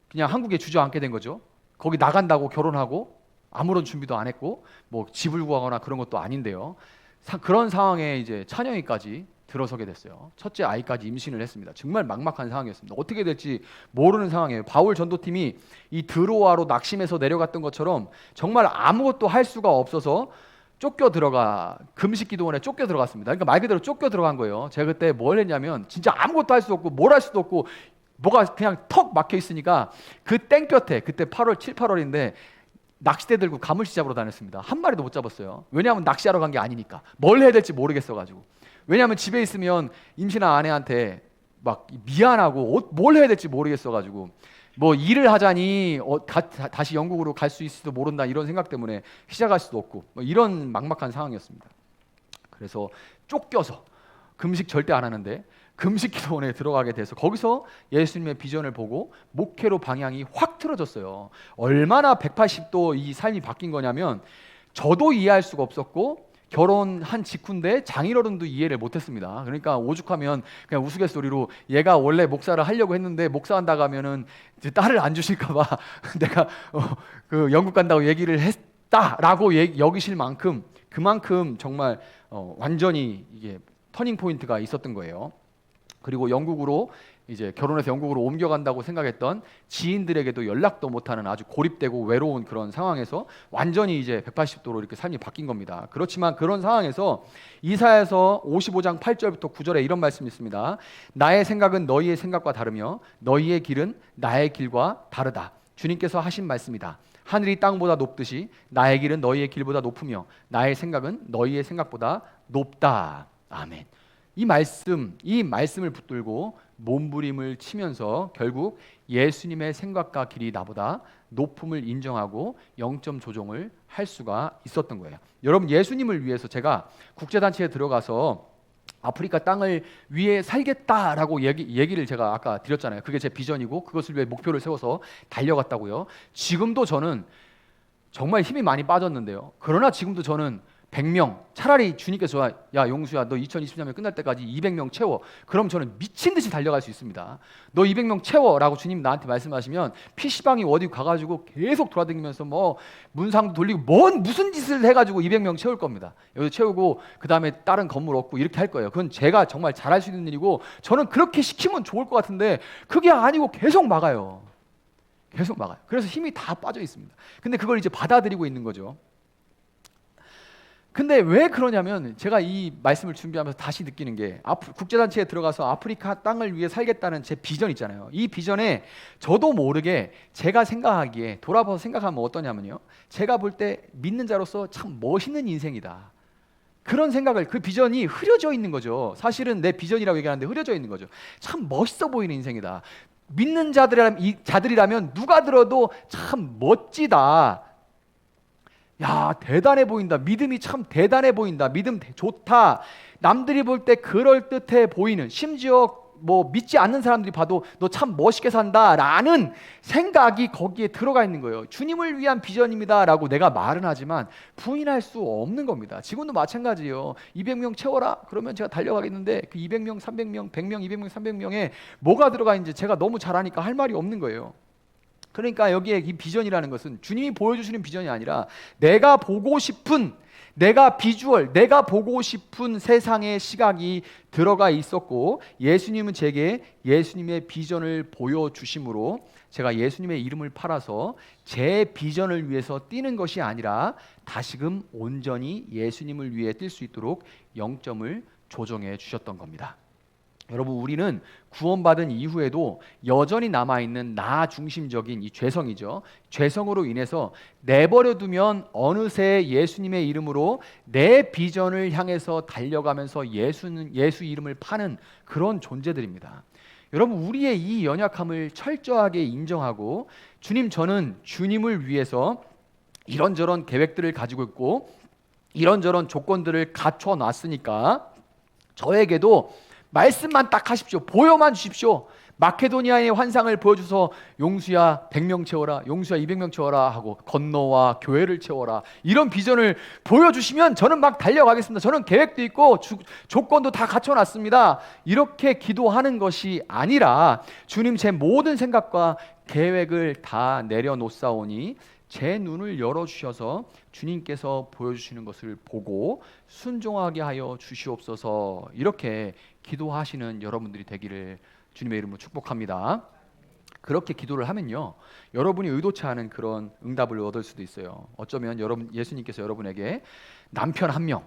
그냥 한국에 주저앉게 된 거죠. 거기 나간다고 결혼하고 아무런 준비도 안 했고 집을 구하거나 그런 것도 아닌데요. 그런 상황에 이제 찬영이까지 들어서게 됐어요. 첫째 아이까지 임신을 했습니다. 정말 막막한 상황이었습니다. 어떻게 될지 모르는 상황이에요. 바울 전도팀이 이 드로아로 낙심해서 내려갔던 것처럼 정말 아무것도 할 수가 없어서 금식 기도원에 쫓겨 들어갔습니다. 그러니까 말 그대로 쫓겨 들어간 거예요. 제가 그때 뭘 했냐면 진짜 아무것도 할 수 없고 뭘 할 수도 없고 뭐가 그냥 턱 막혀 있으니까 그 땡볕에, 그때 8월 7, 8월인데 낚싯대 들고 가물치 잡으러 다녔습니다. 한 마리도 못 잡았어요. 왜냐하면 낚시하러 간 게 아니니까. 뭘 해야 될지 모르겠어가지고. 왜냐하면 집에 있으면 임신한 아내한테 막 미안하고 뭘 해야 될지 모르겠어가지고 일을 하자니 다시 영국으로 갈 수 있을지도 모른다 이런 생각 때문에 시작할 수도 없고 이런 막막한 상황이었습니다. 그래서 쫓겨서 금식 절대 안 하는데 금식기도원에 들어가게 돼서 거기서 예수님의 비전을 보고 목회로 방향이 확 틀어졌어요. 얼마나 180도 이 삶이 바뀐 거냐면 저도 이해할 수가 없었고 결혼한 직후인데 장인어른도 이해를 못했습니다. 그러니까 오죽하면 그냥 우스갯소리로 얘가 원래 목사를 하려고 했는데 목사한다고 하면은 이제 딸을 안 주실까봐 내가 그 영국 간다고 얘기를 했다라고 여기실 만큼 그만큼 정말 완전히 이게 터닝 포인트가 있었던 거예요. 그리고 영국으로 이제 결혼해서 영국으로 옮겨간다고 생각했던 지인들에게도 연락도 못하는 아주 고립되고 외로운 그런 상황에서 완전히 이제 180도로 이렇게 삶이 바뀐 겁니다. 그렇지만 그런 상황에서 이사야서 55장 8절부터 9절에 이런 말씀이 있습니다. 나의 생각은 너희의 생각과 다르며 너희의 길은 나의 길과 다르다. 주님께서 하신 말씀이다. 하늘이 땅보다 높듯이 나의 길은 너희의 길보다 높으며 나의 생각은 너희의 생각보다 높다. 아멘. 이 말씀을 붙들고 몸부림을 치면서 결국 예수님의 생각과 길이 나보다 높음을 인정하고 영점 조정을 할 수가 있었던 거예요. 여러분, 예수님을 위해서 제가 국제단체에 들어가서 아프리카 땅을 위해 살겠다라고 얘기를 제가 아까 드렸잖아요. 그게 제 비전이고 그것을 위해 목표를 세워서 달려갔다고요. 지금도 저는 정말 힘이 많이 빠졌는데요. 그러나 지금도 저는 100명, 차라리 주님께서 야 용수야 너 2023년 끝날 때까지 200명 채워. 그럼 저는 미친 듯이 달려갈 수 있습니다. 너 200명 채워라고 주님 나한테 말씀하시면 PC방이 어디 가가지고 계속 돌아다니면서 뭐 문상도 돌리고 무슨 짓을 해가지고 200명 채울 겁니다. 여기 채우고 그 다음에 다른 건물 얻고 이렇게 할 거예요. 그건 제가 정말 잘할 수 있는 일이고 저는 그렇게 시키면 좋을 것 같은데 그게 아니고 계속 막아요. 계속 막아요. 그래서 힘이 다 빠져 있습니다. 근데 그걸 이제 받아들이고 있는 거죠. 근데 왜 그러냐면 제가 이 말씀을 준비하면서 다시 느끼는 게 국제단체에 들어가서 아프리카 땅을 위해 살겠다는 제 비전 있잖아요. 이 비전에 저도 모르게 제가 생각하기에 돌아봐서 생각하면 어떠냐면요. 제가 볼 때 믿는 자로서 참 멋있는 인생이다. 그런 생각을 그 비전이 흐려져 있는 거죠. 사실은 내 비전이라고 얘기하는데 흐려져 있는 거죠. 참 멋있어 보이는 인생이다. 믿는 자들이라면 누가 들어도 참 멋지다. 야, 대단해 보인다. 믿음이 참 대단해 보인다. 믿음 좋다. 남들이 볼 때 그럴듯해 보이는, 심지어 뭐 믿지 않는 사람들이 봐도 너 참 멋있게 산다라는 생각이 거기에 들어가 있는 거예요. 주님을 위한 비전입니다라고 내가 말은 하지만 부인할 수 없는 겁니다. 지금도 마찬가지예요. 200명 채워라. 그러면 제가 달려가겠는데 그 200명, 300명, 100명, 200명, 300명에 뭐가 들어가 있는지 제가 너무 잘 아니까 할 말이 없는 거예요. 그러니까 여기에 이 비전이라는 것은 주님이 보여주시는 비전이 아니라 내가 보고 싶은, 내가 보고 싶은 세상의 시각이 들어가 있었고 예수님은 제게 예수님의 비전을 보여주심으로 제가 예수님의 이름을 팔아서 제 비전을 위해서 뛰는 것이 아니라 다시금 온전히 예수님을 위해 뛸 수 있도록 영점을 조정해 주셨던 겁니다. 여러분, 우리는 구원받은 이후에도 여전히 남아있는 나 중심적인 이 죄성이죠. 죄성으로 인해서 내버려두면 어느새 예수님의 이름으로 내 비전을 향해서 달려가면서 예수 이름을 파는 그런 존재들입니다. 여러분, 우리의 이 연약함을 철저하게 인정하고 주님, 저는 주님을 위해서 이런저런 계획들을 가지고 있고 이런저런 조건들을 갖춰놨으니까 저에게도 말씀만 딱 하십시오. 보여만 주십시오. 마케도니아의 환상을 보여줘서 용수야 100명 채워라, 용수야 200명 채워라 하고 건너와 교회를 채워라, 이런 비전을 보여주시면 저는 막 달려가겠습니다. 저는 계획도 있고 조건도 다 갖춰놨습니다. 이렇게 기도하는 것이 아니라 주님, 제 모든 생각과 계획을 다 내려놓사오니 제 눈을 열어주셔서 주님께서 보여주시는 것을 보고 순종하게 하여 주시옵소서, 이렇게 기도하시는 여러분들이 되기를 주님의 이름으로 축복합니다. 그렇게 기도를 하면요, 여러분이 의도치 않은 그런 응답을 얻을 수도 있어요. 어쩌면 예수님께서 여러분에게 남편 1명,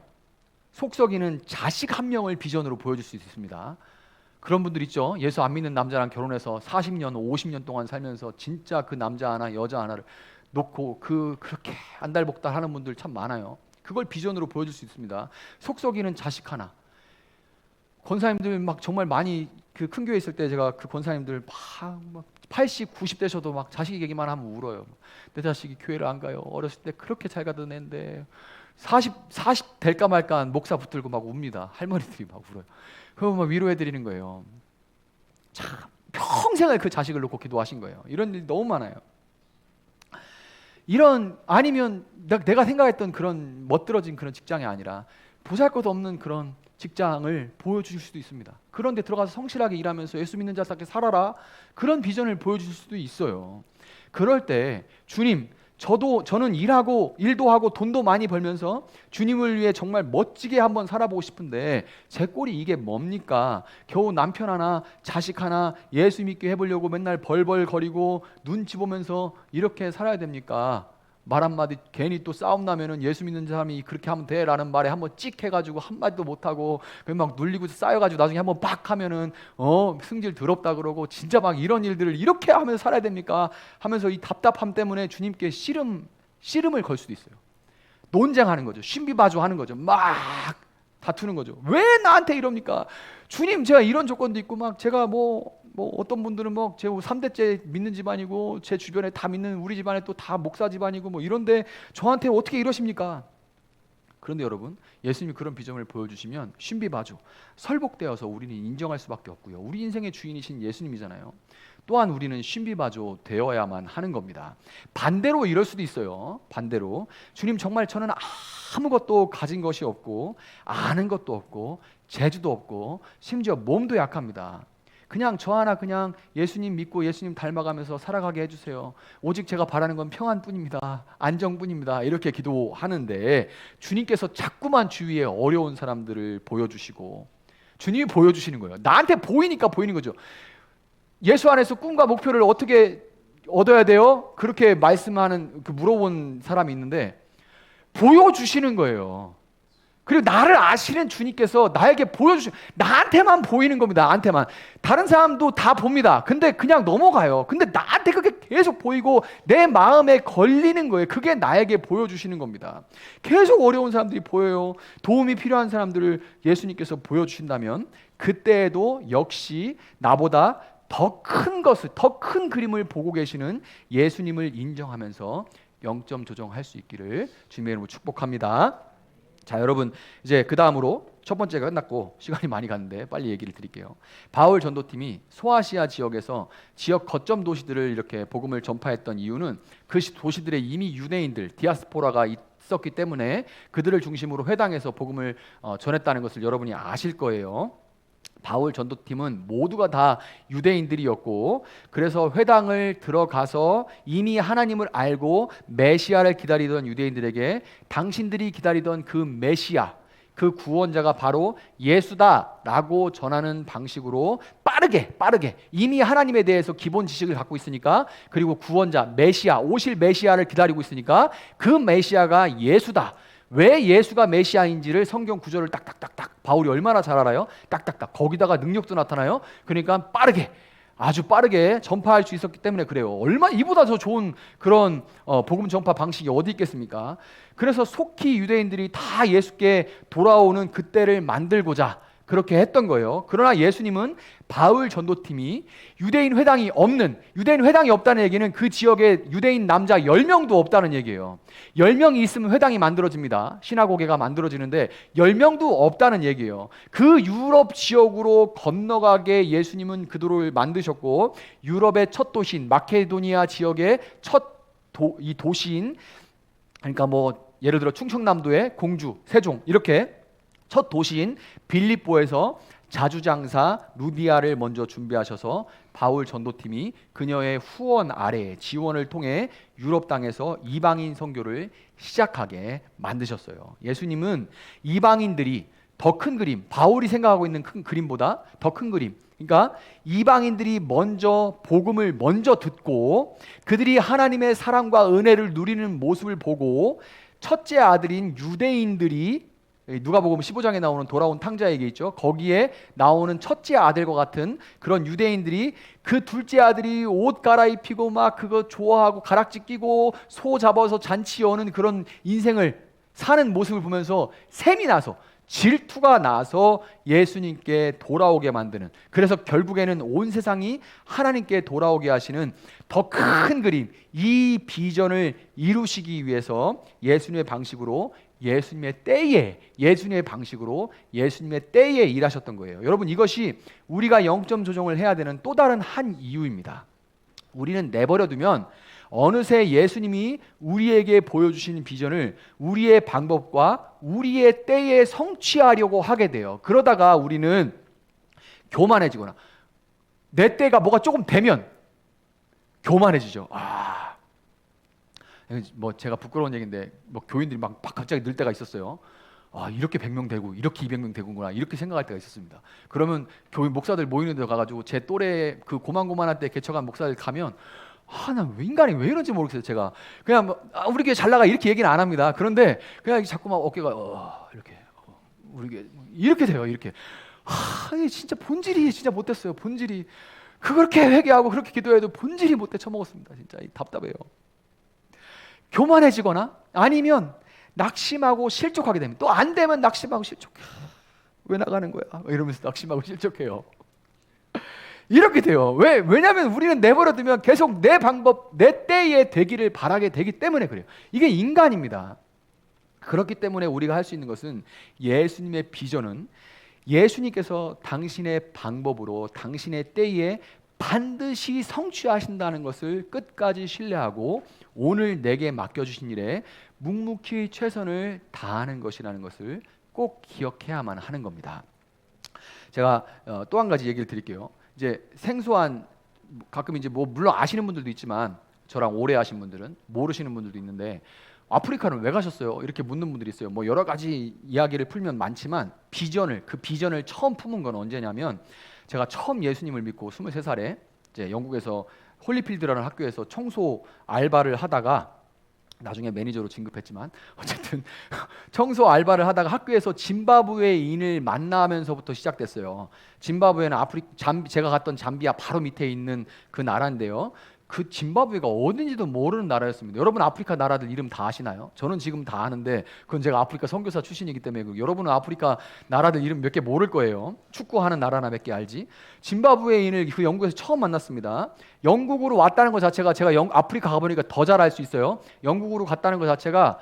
속썩이는 자식 1명을 비전으로 보여줄 수 있습니다. 그런 분들 있죠. 예수 안 믿는 남자랑 결혼해서 40년, 50년 동안 살면서 진짜 그 남자 하나, 여자 하나를 놓고 그렇게 안달복달 하는 분들 참 많아요. 그걸 비전으로 보여줄 수 있습니다. 속썩이는 자식 하나. 권사님들 막 정말 많이 그 큰 교회 있을 때 제가 그 권사님들 막 80, 90 되셔도 막 자식 얘기만 하면 울어요. 내 자식이 교회를 안 가요. 어렸을 때 그렇게 잘 가던 애인데 40 될까 말까 한 목사 붙들고 막 웁니다. 할머니들이 막 울어요. 그거 막 위로해 드리는 거예요. 참 평생을 그 자식을 놓고 기도하신 거예요. 이런 일이 너무 많아요. 이런 아니면 내가 생각했던 그런 멋들어진 그런 직장이 아니라 보잘것없는 그런 직장을 보여주실 수도 있습니다. 그런데 들어가서 성실하게 일하면서 예수 믿는 자답게 살아라, 그런 비전을 보여주실 수도 있어요. 그럴 때 주님, 저는 일도 하고 돈도 많이 벌면서 주님을 위해 정말 멋지게 한번 살아보고 싶은데 제 꼴이 이게 뭡니까? 겨우 남편 하나 자식 하나 예수 믿게 해보려고 맨날 벌벌거리고 눈치 보면서 이렇게 살아야 됩니까? 말 한마디 괜히 또 싸움 나면은 예수 믿는 사람이 그렇게 하면 돼 라는 말에 한번 찍 해가지고 한마디도 못하고 막 눌리고 쌓여가지고 나중에 한번 빡 하면은 승질 더럽다 그러고 진짜 막 이런 일들을 이렇게 하면서 살아야 됩니까? 하면서 이 답답함 때문에 주님께 씨름을 걸 수도 있어요. 논쟁하는 거죠. 신비바조 하는 거죠. 막 다투는 거죠. 왜 나한테 이럽니까? 주님, 제가 이런 조건도 있고 막 제가 뭐 어떤 분들은 뭐 제 3대째 믿는 집안이고 제 주변에 다 믿는 우리 집안에 또 다 목사 집안이고 뭐 이런데 저한테 어떻게 이러십니까? 그런데 여러분, 예수님이 그런 비전을 보여주시면 신비바조, 설복되어서 우리는 인정할 수밖에 없고요. 우리 인생의 주인이신 예수님이잖아요. 또한 우리는 신비바조 되어야만 하는 겁니다. 반대로 이럴 수도 있어요. 반대로 주님, 정말 저는 아무것도 가진 것이 없고 아는 것도 없고 재주도 없고 심지어 몸도 약합니다. 그냥 저 하나 그냥 예수님 믿고 예수님 닮아가면서 살아가게 해주세요. 오직 제가 바라는 건 평안뿐입니다. 안정뿐입니다. 이렇게 기도하는데 주님께서 자꾸만 주위에 어려운 사람들을 보여주시고 주님이 보여주시는 거예요. 나한테 보이니까 보이는 거죠. 예수 안에서 꿈과 목표를 어떻게 얻어야 돼요? 그렇게 말씀하는 물어본 사람이 있는데 보여주시는 거예요. 그리고 나를 아시는 주님께서 나에게 나한테만 보이는 겁니다. 나한테만. 다른 사람도 다 봅니다. 근데 그냥 넘어가요. 근데 나한테 그게 계속 보이고 내 마음에 걸리는 거예요. 그게 나에게 보여주시는 겁니다. 계속 어려운 사람들이 보여요. 도움이 필요한 사람들을 예수님께서 보여주신다면 그때에도 역시 나보다 더 큰 것을, 더 큰 그림을 보고 계시는 예수님을 인정하면서 영점 조정할 수 있기를 주님의 이름으로 축복합니다. 자, 여러분, 이제 그 다음으로 첫 번째가 끝났고 시간이 많이 갔는데 빨리 얘기를 드릴게요. 바울 전도팀이 소아시아 지역에서 지역 거점 도시들을 이렇게 복음을 전파했던 이유는 그 도시들에 이미 유대인들, 디아스포라가 있었기 때문에 그들을 중심으로 회당에서 복음을 전했다는 것을 여러분이 아실 거예요. 바울 전도팀은 모두가 다 유대인들이었고 그래서 회당을 들어가서 이미 하나님을 알고 메시아를 기다리던 유대인들에게 당신들이 기다리던 그 메시아, 그 구원자가 바로 예수다라고 전하는 방식으로 빠르게 이미 하나님에 대해서 기본 지식을 갖고 있으니까, 그리고 구원자 메시아, 오실 메시아를 기다리고 있으니까 그 메시아가 예수다. 왜 예수가 메시아인지를 성경 구절을 딱딱딱딱 바울이 얼마나 잘 알아요? 딱딱딱 거기다가 능력도 나타나요. 그러니까 아주 빠르게 전파할 수 있었기 때문에 그래요. 얼마 이보다 더 좋은 그런 복음 전파 방식이 어디 있겠습니까? 그래서 속히 유대인들이 다 예수께 돌아오는 그때를 만들고자 그렇게 했던 거예요. 그러나 예수님은 바울 전도팀이 유대인 회당이 없다는 얘기는 그 지역에 유대인 남자 10명도 없다는 얘기예요. 10명이 있으면 회당이 만들어집니다. 시나고게가 만들어지는데 10명도 없다는 얘기예요. 그 유럽 지역으로 건너가게 예수님은 그 도로를 만드셨고 유럽의 첫 도시인 마케도니아 지역의 이 도시인, 그러니까 뭐 예를 들어 충청남도의 공주, 세종 이렇게 첫 도시인 빌립보에서 자주장사 루디아를 먼저 준비하셔서 바울 전도팀이 그녀의 후원 아래에 지원을 통해 유럽 땅에서 이방인 선교를 시작하게 만드셨어요. 예수님은 이방인들이 더 큰 그림, 바울이 생각하고 있는 큰 그림보다 더 큰 그림, 그러니까 이방인들이 먼저 복음을 먼저 듣고 그들이 하나님의 사랑과 은혜를 누리는 모습을 보고 첫째 아들인 유대인들이, 누가복음 15장에 나오는 돌아온 탕자 얘기 있죠. 거기에 나오는 첫째 아들과 같은 그런 유대인들이 그 둘째 아들이 옷 갈아입히고 막 그거 좋아하고 가락지 끼고 소 잡아서 잔치 여는 그런 인생을 사는 모습을 보면서 샘이 나서 질투가 나서 예수님께 돌아오게 만드는, 그래서 결국에는 온 세상이 하나님께 돌아오게 하시는 더 큰 그림, 이 비전을 이루시기 위해서 예수님의 방식으로 예수님의 때에, 예수님의 방식으로 예수님의 때에 일하셨던 거예요. 여러분, 이것이 우리가 영점 조정을 해야 되는 또 다른 한 이유입니다. 우리는 내버려두면 어느새 예수님이 우리에게 보여주시는 비전을 우리의 방법과 우리의 때에 성취하려고 하게 돼요. 그러다가 우리는 교만해지거나 내 때가 뭐가 조금 되면 교만해지죠. 뭐 제가 부끄러운 얘기인데 뭐 교인들이 막 갑자기 늘 때가 있었어요. 이렇게 100명 되고 이렇게 200명 되구나 이렇게 생각할 때가 있었습니다. 그러면 교인 목사들 모이는 데 가가지고 제 또래 그 고만고만한 때 개척한 목사들 가면 나 왜 인간이 왜 이런지 모르겠어요. 제가 그냥 뭐, 우리 교회 잘 나가 이렇게 얘기는 안 합니다. 그런데 그냥 자꾸만 어깨가 이렇게 우리 교회 이렇게 돼요. 이렇게 진짜 본질이 진짜 못됐어요. 본질이 그렇게 회개하고 그렇게 기도해도 본질이 못돼 처먹었습니다. 진짜 답답해요. 교만해지거나 아니면 낙심하고 실족하게 됩니다. 또 안 되면 낙심하고 실족해. 왜 나가는 거야? 이러면서 낙심하고 실족해요. 이렇게 돼요. 왜냐하면 우리는 내버려두면 계속 내 방법, 내 때에 되기를 바라게 되기 때문에 그래요. 이게 인간입니다. 그렇기 때문에 우리가 할 수 있는 것은 예수님의 비전은 예수님께서 당신의 방법으로 당신의 때에 반드시 성취하신다는 것을 끝까지 신뢰하고 오늘 내게 맡겨주신 일에 묵묵히 최선을 다하는 것이라는 것을 꼭 기억해야만 하는 겁니다. 제가 또 한 가지 얘기를 드릴게요. 이제 생소한 가끔 이제 뭐 물론 아시는 분들도 있지만 저랑 오래 하신 분들은 모르시는 분들도 있는데 아프리카는 왜 가셨어요? 이렇게 묻는 분들이 있어요. 뭐 여러 가지 이야기를 풀면 많지만 그 비전을 처음 품은 건 언제냐면 제가 처음 예수님을 믿고 23살에 이제 영국에서 홀리필드라는 학교에서 청소 알바를 하다가 나중에 매니저로 진급했지만 어쨌든 청소 알바를 하다가 학교에서 짐바브웨인을 만나면서부터 시작됐어요. 짐바브웨는 제가 갔던 잠비아 바로 밑에 있는 그 나라인데요. 그 짐바브웨가 어딘지도 모르는 나라였습니다. 여러분 아프리카 나라들 이름 다 아시나요? 저는 지금 다 아는데 그건 제가 아프리카 선교사 출신이기 때문에 여러분은 아프리카 나라들 이름 몇 개 모를 거예요. 축구하는 나라나 몇 개 알지? 짐바브웨인을 그 영국에서 처음 만났습니다. 영국으로 왔다는 것 자체가 제가 아프리카 가보니까 더 잘 알 수 있어요. 영국으로 갔다는 것 자체가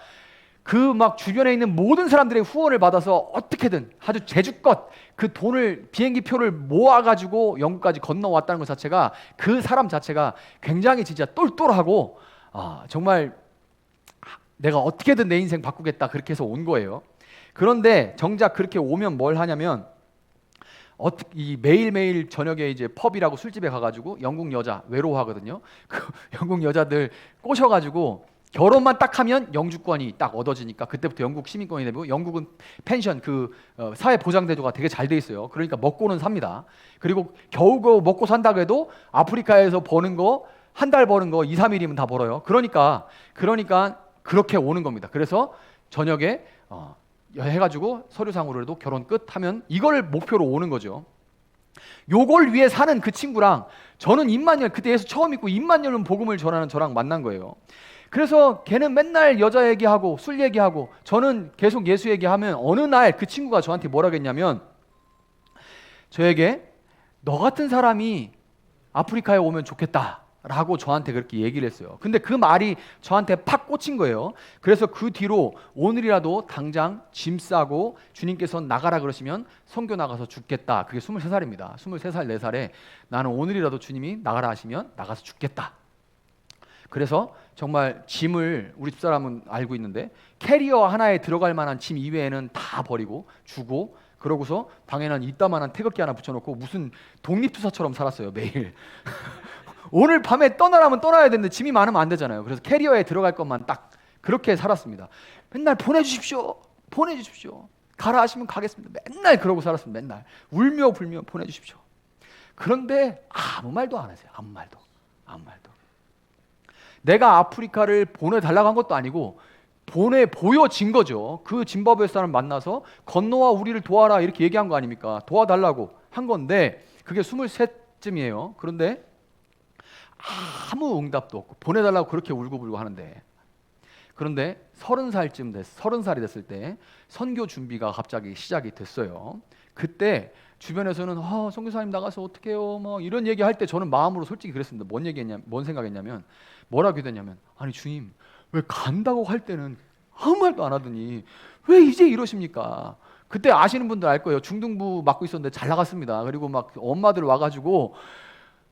그 막 주변에 있는 모든 사람들의 후원을 받아서 어떻게든 아주 제주껏 그 돈을 비행기 표를 모아가지고 영국까지 건너왔다는 것 자체가 그 사람 자체가 굉장히 진짜 똘똘하고 정말 내가 어떻게든 내 인생 바꾸겠다 그렇게 해서 온 거예요. 그런데 정작 그렇게 오면 뭘 하냐면 이 매일매일 저녁에 이제 펍이라고 술집에 가가지고 영국 여자 외로워하거든요. 그 영국 여자들 꼬셔가지고 결혼만 딱 하면 영주권이 딱 얻어지니까 그때부터 영국 시민권이 되고 영국은 펜션 사회 보장제도가 되게 잘 돼 있어요. 그러니까 먹고는 삽니다. 그리고 겨우겨우 먹고 산다고 해도 아프리카에서 버는 거 한 달 버는 거 2, 3일이면 다 벌어요. 그러니까 그렇게 오는 겁니다. 그래서 저녁에 해가지고 서류상으로도 결혼 끝 하면 이걸 목표로 오는 거죠. 요걸 위해 사는 그 친구랑 저는 임마누엘 그때 예수 처음 믿고 임마누엘 복음을 전하는 저랑 만난 거예요. 그래서 걔는 맨날 여자 얘기하고 술 얘기하고 저는 계속 예수 얘기하면 어느 날 그 친구가 저한테 뭐라 했냐면 저에게 너 같은 사람이 아프리카에 오면 좋겠다 라고 저한테 그렇게 얘기를 했어요. 근데 그 말이 저한테 팍 꽂힌 거예요. 그래서 그 뒤로 오늘이라도 당장 짐 싸고 주님께서 나가라 그러시면 선교 나가서 죽겠다. 그게 23살입니다 23살 4살에 나는 오늘이라도 주님이 나가라 하시면 나가서 죽겠다. 그래서 정말 짐을 우리 집사람은 알고 있는데 캐리어 하나에 들어갈 만한 짐 이외에는 다 버리고 주고 그러고서 방에는 이따만한 태극기 하나 붙여놓고 무슨 독립투사처럼 살았어요. 매일 오늘 밤에 떠나라면 떠나야 되는데 짐이 많으면 안 되잖아요. 그래서 캐리어에 들어갈 것만 딱 그렇게 살았습니다. 맨날 보내주십시오 가라 하시면 가겠습니다. 맨날 그러고 살았습니다. 맨날 울며 불며 보내주십시오. 그런데 아무 말도 안 하세요. 아무 말도. 내가 아프리카를 보내달라고 한 것도 아니고 보여진 거죠. 그 짐바브웨 사람 만나서 건너와 우리를 도와라 이렇게 얘기한 거 아닙니까? 도와달라고 한 건데 그게 23쯤이에요. 그런데 아무 응답도 없고 보내달라고 그렇게 울고불고 하는데 그런데 30살이 됐을 때 선교 준비가 갑자기 시작이 됐어요. 그때 주변에서는 선교사님 나가서 어떡해요 뭐 이런 얘기할 때 저는 마음으로 솔직히 그랬습니다. 뭔 생각했냐면 뭐라 기도했냐면 아니 주님 왜 간다고 할 때는 아무 말도 안 하더니 왜 이제 이러십니까? 그때 아시는 분들 알 거예요. 중등부 맡고 있었는데 잘 나갔습니다. 그리고 막 엄마들 와가지고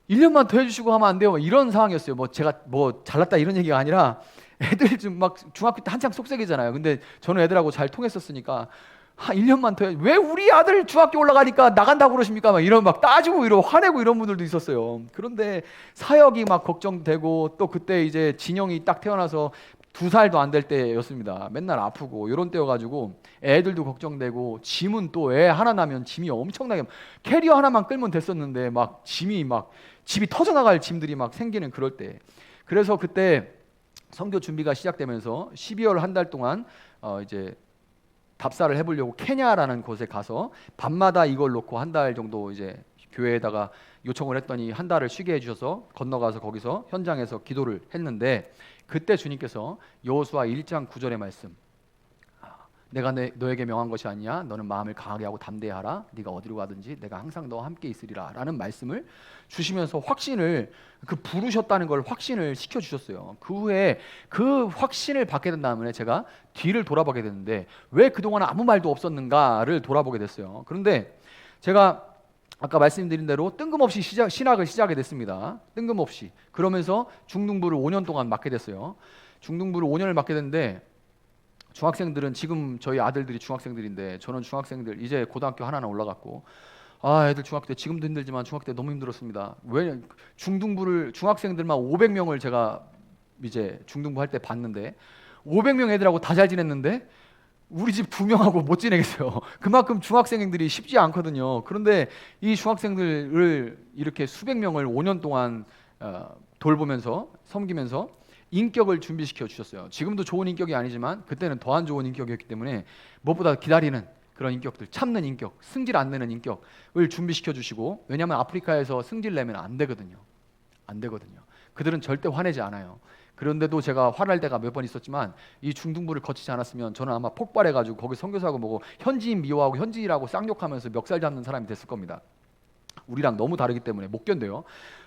1년만 더 해주시고 하면 안 돼요? 막 이런 상황이었어요. 뭐 제가 뭐 잘났다 이런 얘기가 아니라 애들 좀 막 중학교 때 한창 속색이잖아요. 근데 저는 애들하고 잘 통했었으니까 1년만 더 해. 왜 우리 아들 중학교 올라가니까 나간다고 그러십니까? 막 이런 막 따지고 이런 화내고 이런 분들도 있었어요. 그런데 사역이 막 걱정되고 또 그때 이제 진영이 딱 태어나서 2살도 안 될 때였습니다. 맨날 아프고 이런 때여가지고 애들도 걱정되고 짐은 또 애 하나 나면 짐이 엄청나게 캐리어 하나만 끌면 됐었는데 막 짐이 막 집이 터져나갈 짐들이 막 생기는 그럴 때. 그래서 그때 선교 준비가 시작되면서 12월 한 달 동안 이제 답사를 해보려고 케냐라는 곳에 가서 밤마다 이걸 놓고 한 달 정도 이제 교회에다가 요청을 했더니 한 달을 쉬게 해주셔서 건너가서 거기서 현장에서 기도를 했는데 그때 주님께서 여호수아 1장 9절의 말씀, 내가 너에게 명한 것이 아니냐, 너는 마음을 강하게 하고 담대하라, 네가 어디로 가든지 내가 항상 너와 함께 있으리라 라는 말씀을 주시면서 확신을, 그 부르셨다는 걸 확신을 시켜주셨어요. 그 후에 그 확신을 받게 된 다음에 제가 뒤를 돌아보게 됐는데 왜 그동안 아무 말도 없었는가를 돌아보게 됐어요. 그런데 제가 아까 말씀드린 대로 뜬금없이 신학을 시작하게 됐습니다. 뜬금없이. 그러면서 중등부를 5년 동안 맡게 됐어요. 중등부를 5년을 맡게 됐는데 중학생들은 지금 저희 아들들이 중학생들인데 저는 중학생들 이제 고등학교 하나는 올라갔고 애들 중학교 때 지금도 힘들지만 중학교 때 너무 힘들었습니다. 왜 중등부를 중학생들만 500명을 제가 이제 중등부 할 때 봤는데 500명 애들하고 다 잘 지냈는데 우리 집 2명하고 못 지내겠어요. 그만큼 중학생들이 쉽지 않거든요. 그런데 이 중학생들을 이렇게 수백 명을 5년 동안 돌보면서 섬기면서 인격을 준비시켜 주셨어요. 지금도 좋은 인격이 아니지만 그때는 더 안 좋은 인격이었기 때문에 무엇보다 기다리는 그런 인격들, 참는 인격, 승질 안 내는 인격을 준비시켜 주시고, 왜냐하면 아프리카에서 승질 내면 안 되거든요. 안 되거든요. 그들은 절대 화내지 않아요. 그런데도 제가 화날 때가 몇 번 있었지만 이 중등부를 거치지 않았으면 저는 아마 폭발해가지고 거기 선교사하고 뭐고 현지인 미워하고 현지인이라고 쌍욕하면서 멱살 잡는 사람이 됐을 겁니다. 우리랑 너무 다르기 때문에 못 견뎌요.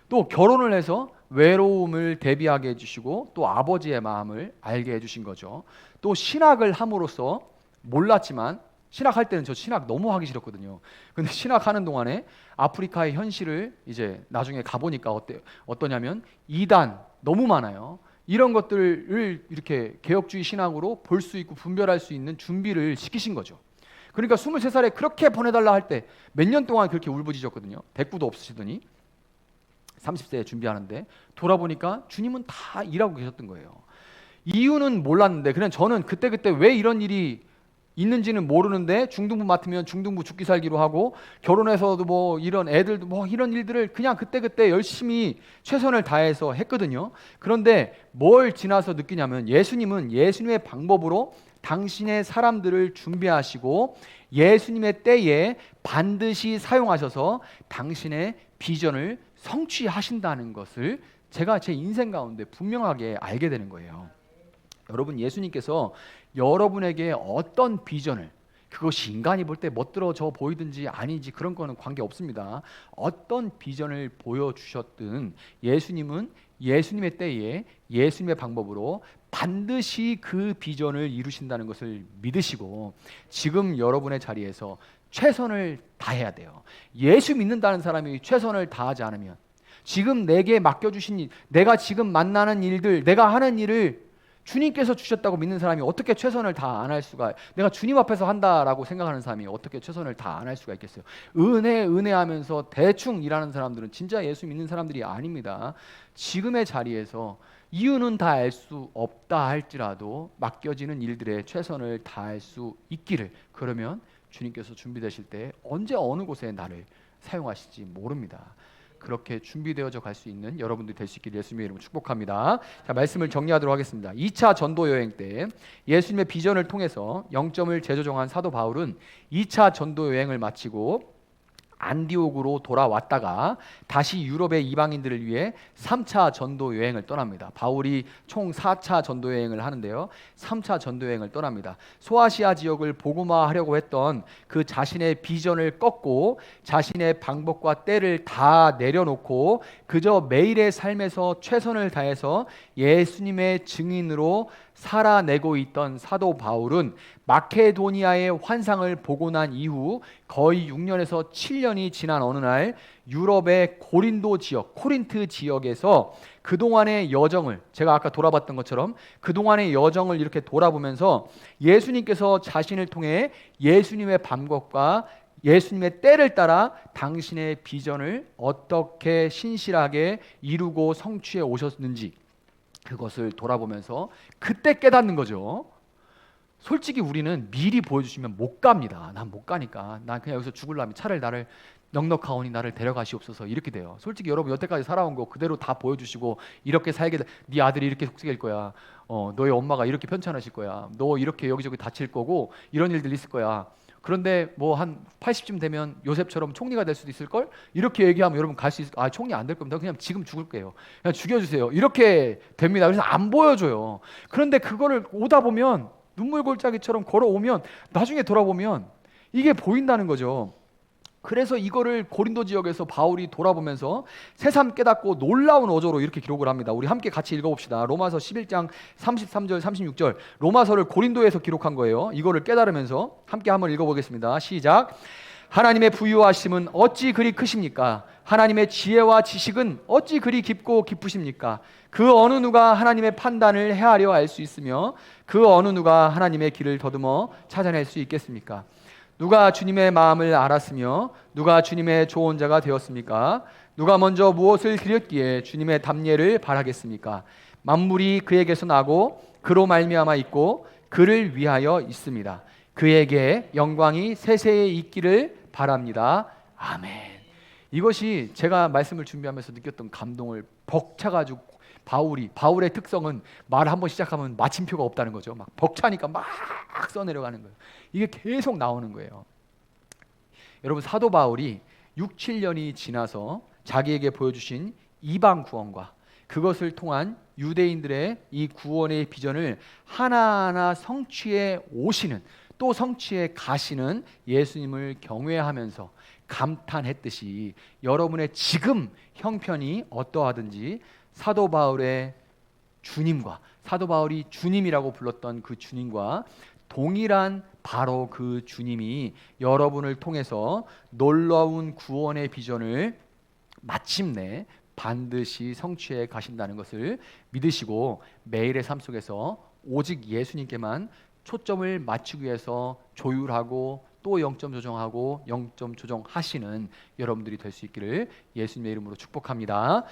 또 결혼을 해서 외로움을 대비하게 해주시고 또 아버지의 마음을 알게 해주신 거죠. 또 신학을 함으로써 몰랐지만 신학할 때는 저 신학 너무 하기 싫었거든요. 근데 신학하는 동안에 아프리카의 현실을 이제 나중에 가보니까 어떠냐면 이단 너무 많아요. 이런 것들을 이렇게 개혁주의 신학으로 볼 수 있고 분별할 수 있는 준비를 시키신 거죠. 그러니까 23살에 그렇게 보내달라 할 때 몇 년 동안 그렇게 울부짖었거든요. 대꾸도 없으시더니 30세에 준비하는데 돌아보니까 주님은 다 일하고 계셨던 거예요. 이유는 몰랐는데 그냥 저는 그때 왜 이런 일이 있는지는 모르는데 중등부 맡으면 중등부 죽기 살기로 하고 결혼해서도 뭐 이런 애들도 뭐 이런 일들을 그냥 그때 열심히 최선을 다해서 했거든요. 그런데 뭘 지나서 느끼냐면 예수님은 예수님의 방법으로 당신의 사람들을 준비하시고 예수님의 때에 반드시 사용하셔서 당신의 비전을 성취하신다는 것을 제가 제 인생 가운데 분명하게 알게 되는 거예요. 여러분, 예수님께서 여러분에게 어떤 비전을, 그것이 인간이 볼 때 멋들어져 보이든지 아닌지 그런 거는 관계 없습니다. 어떤 비전을 보여주셨든 예수님은 예수님의 때에 예수님의 방법으로 반드시 그 비전을 이루신다는 것을 믿으시고 지금 여러분의 자리에서 최선을 다해야 돼요. 예수 믿는다는 사람이 최선을 다하지 않으면 지금 내게 맡겨주신 일, 내가 지금 만나는 일들, 내가 하는 일을 주님께서 주셨다고 믿는 사람이 어떻게 최선을 다 안 할 수가, 내가 주님 앞에서 한다라고 생각하는 사람이 어떻게 최선을 다 안 할 수가 있겠어요. 은혜 하면서 대충 일하는 사람들은 진짜 예수 믿는 사람들이 아닙니다. 지금의 자리에서 이유는 다 알 수 없다 할지라도 맡겨지는 일들에 최선을 다할 수 있기를, 그러면 주님께서 준비되실 때 언제 어느 곳에 나를 사용하실지 모릅니다. 그렇게 준비되어져 갈 수 있는 여러분들이 될 수 있기를 예수님의 이름으로 축복합니다. 자, 말씀을 정리하도록 하겠습니다. 2차 전도 여행 때 예수님의 비전을 통해서 영점을 재조정한 사도 바울은 2차 전도 여행을 마치고 안디옥으로 돌아왔다가 다시 유럽의 이방인들을 위해 3차 전도 여행을 떠납니다. 바울이 총 4차 전도 여행을 하는데요. 3차 전도 여행을 떠납니다. 소아시아 지역을 복음화하려고 했던 그 자신의 비전을 꺾고 자신의 방법과 때를 다 내려놓고 그저 매일의 삶에서 최선을 다해서 예수님의 증인으로 살아내고 있던 사도 바울은 마케도니아의 환상을 보고 난 이후 거의 6년에서 7년이 지난 어느 날 유럽의 고린도 지역, 코린트 지역에서 그동안의 여정을, 제가 아까 돌아봤던 것처럼 그동안의 여정을 이렇게 돌아보면서 예수님께서 자신을 통해 예수님의 방법과 예수님의 때를 따라 당신의 비전을 어떻게 신실하게 이루고 성취해 오셨는지 그것을 돌아보면서 그때 깨닫는 거죠. 솔직히 우리는 미리 보여주시면 못 갑니다. 난 못 가니까 난 그냥 여기서 죽을라면 차라리 나를 넉넉하오니 나를 데려가시옵소서 이렇게 돼요. 솔직히 여러분 여태까지 살아온 거 그대로 다 보여주시고 이렇게 살게 네 아들이 이렇게 속삭일 거야. 너의 엄마가 이렇게 편찮으실 거야. 너 이렇게 여기저기 다칠 거고 이런 일들 있을 거야. 그런데 뭐 한 80쯤 되면 요셉처럼 총리가 될 수도 있을 걸 이렇게 얘기하면 여러분 갈 수 있을 총리 안 될 겁니다. 그냥 지금 죽을게요. 그냥 죽여주세요. 이렇게 됩니다. 그래서 안 보여줘요. 그런데 그거를 오다 보면 눈물골짜기처럼 걸어오면 나중에 돌아보면 이게 보인다는 거죠. 그래서 이거를 고린도 지역에서 바울이 돌아보면서 새삼 깨닫고 놀라운 어조로 이렇게 기록을 합니다. 우리 함께 같이 읽어봅시다. 로마서 11장 33절 36절 로마서를 고린도에서 기록한 거예요. 이거를 깨달으면서 함께 한번 읽어보겠습니다. 시작. 하나님의 부유하심은 어찌 그리 크십니까? 하나님의 지혜와 지식은 어찌 그리 깊고 깊으십니까? 그 어느 누가 하나님의 판단을 헤아려 알 수 있으며 그 어느 누가 하나님의 길을 더듬어 찾아낼 수 있겠습니까? 누가 주님의 마음을 알았으며 누가 주님의 조언자가 되었습니까? 누가 먼저 무엇을 드렸기에 주님의 답례를 바라겠습니까? 만물이 그에게서 나고 그로 말미암아 있고 그를 위하여 있습니다. 그에게 영광이 세세에 있기를 바랍니다. 아멘. 이것이 제가 말씀을 준비하면서 느꼈던 감동을 벅차가지고 바울의 특성은 말 한번 시작하면 마침표가 없다는 거죠. 막 벅차니까 막 써내려가는 거예요. 이게 계속 나오는 거예요. 여러분 사도 바울이 6, 7년이 지나서 자기에게 보여주신 이방 구원과 그것을 통한 유대인들의 이 구원의 비전을 하나하나 성취해 오시는 또 성취해 가시는 예수님을 경외하면서 감탄했듯이 여러분의 지금 형편이 어떠하든지 사도 바울의 주님과 사도 바울이 주님이라고 불렀던 그 주님과 동일한 바로 그 주님이 여러분을 통해서 놀라운 구원의 비전을 마침내 반드시 성취해 가신다는 것을 믿으시고 매일의 삶 속에서 오직 예수님께만 초점을 맞추기 위해서 조율하고 또 0점 조정하고 0점 조정하시는 여러분들이 될 수 있기를 예수님의 이름으로 축복합니다.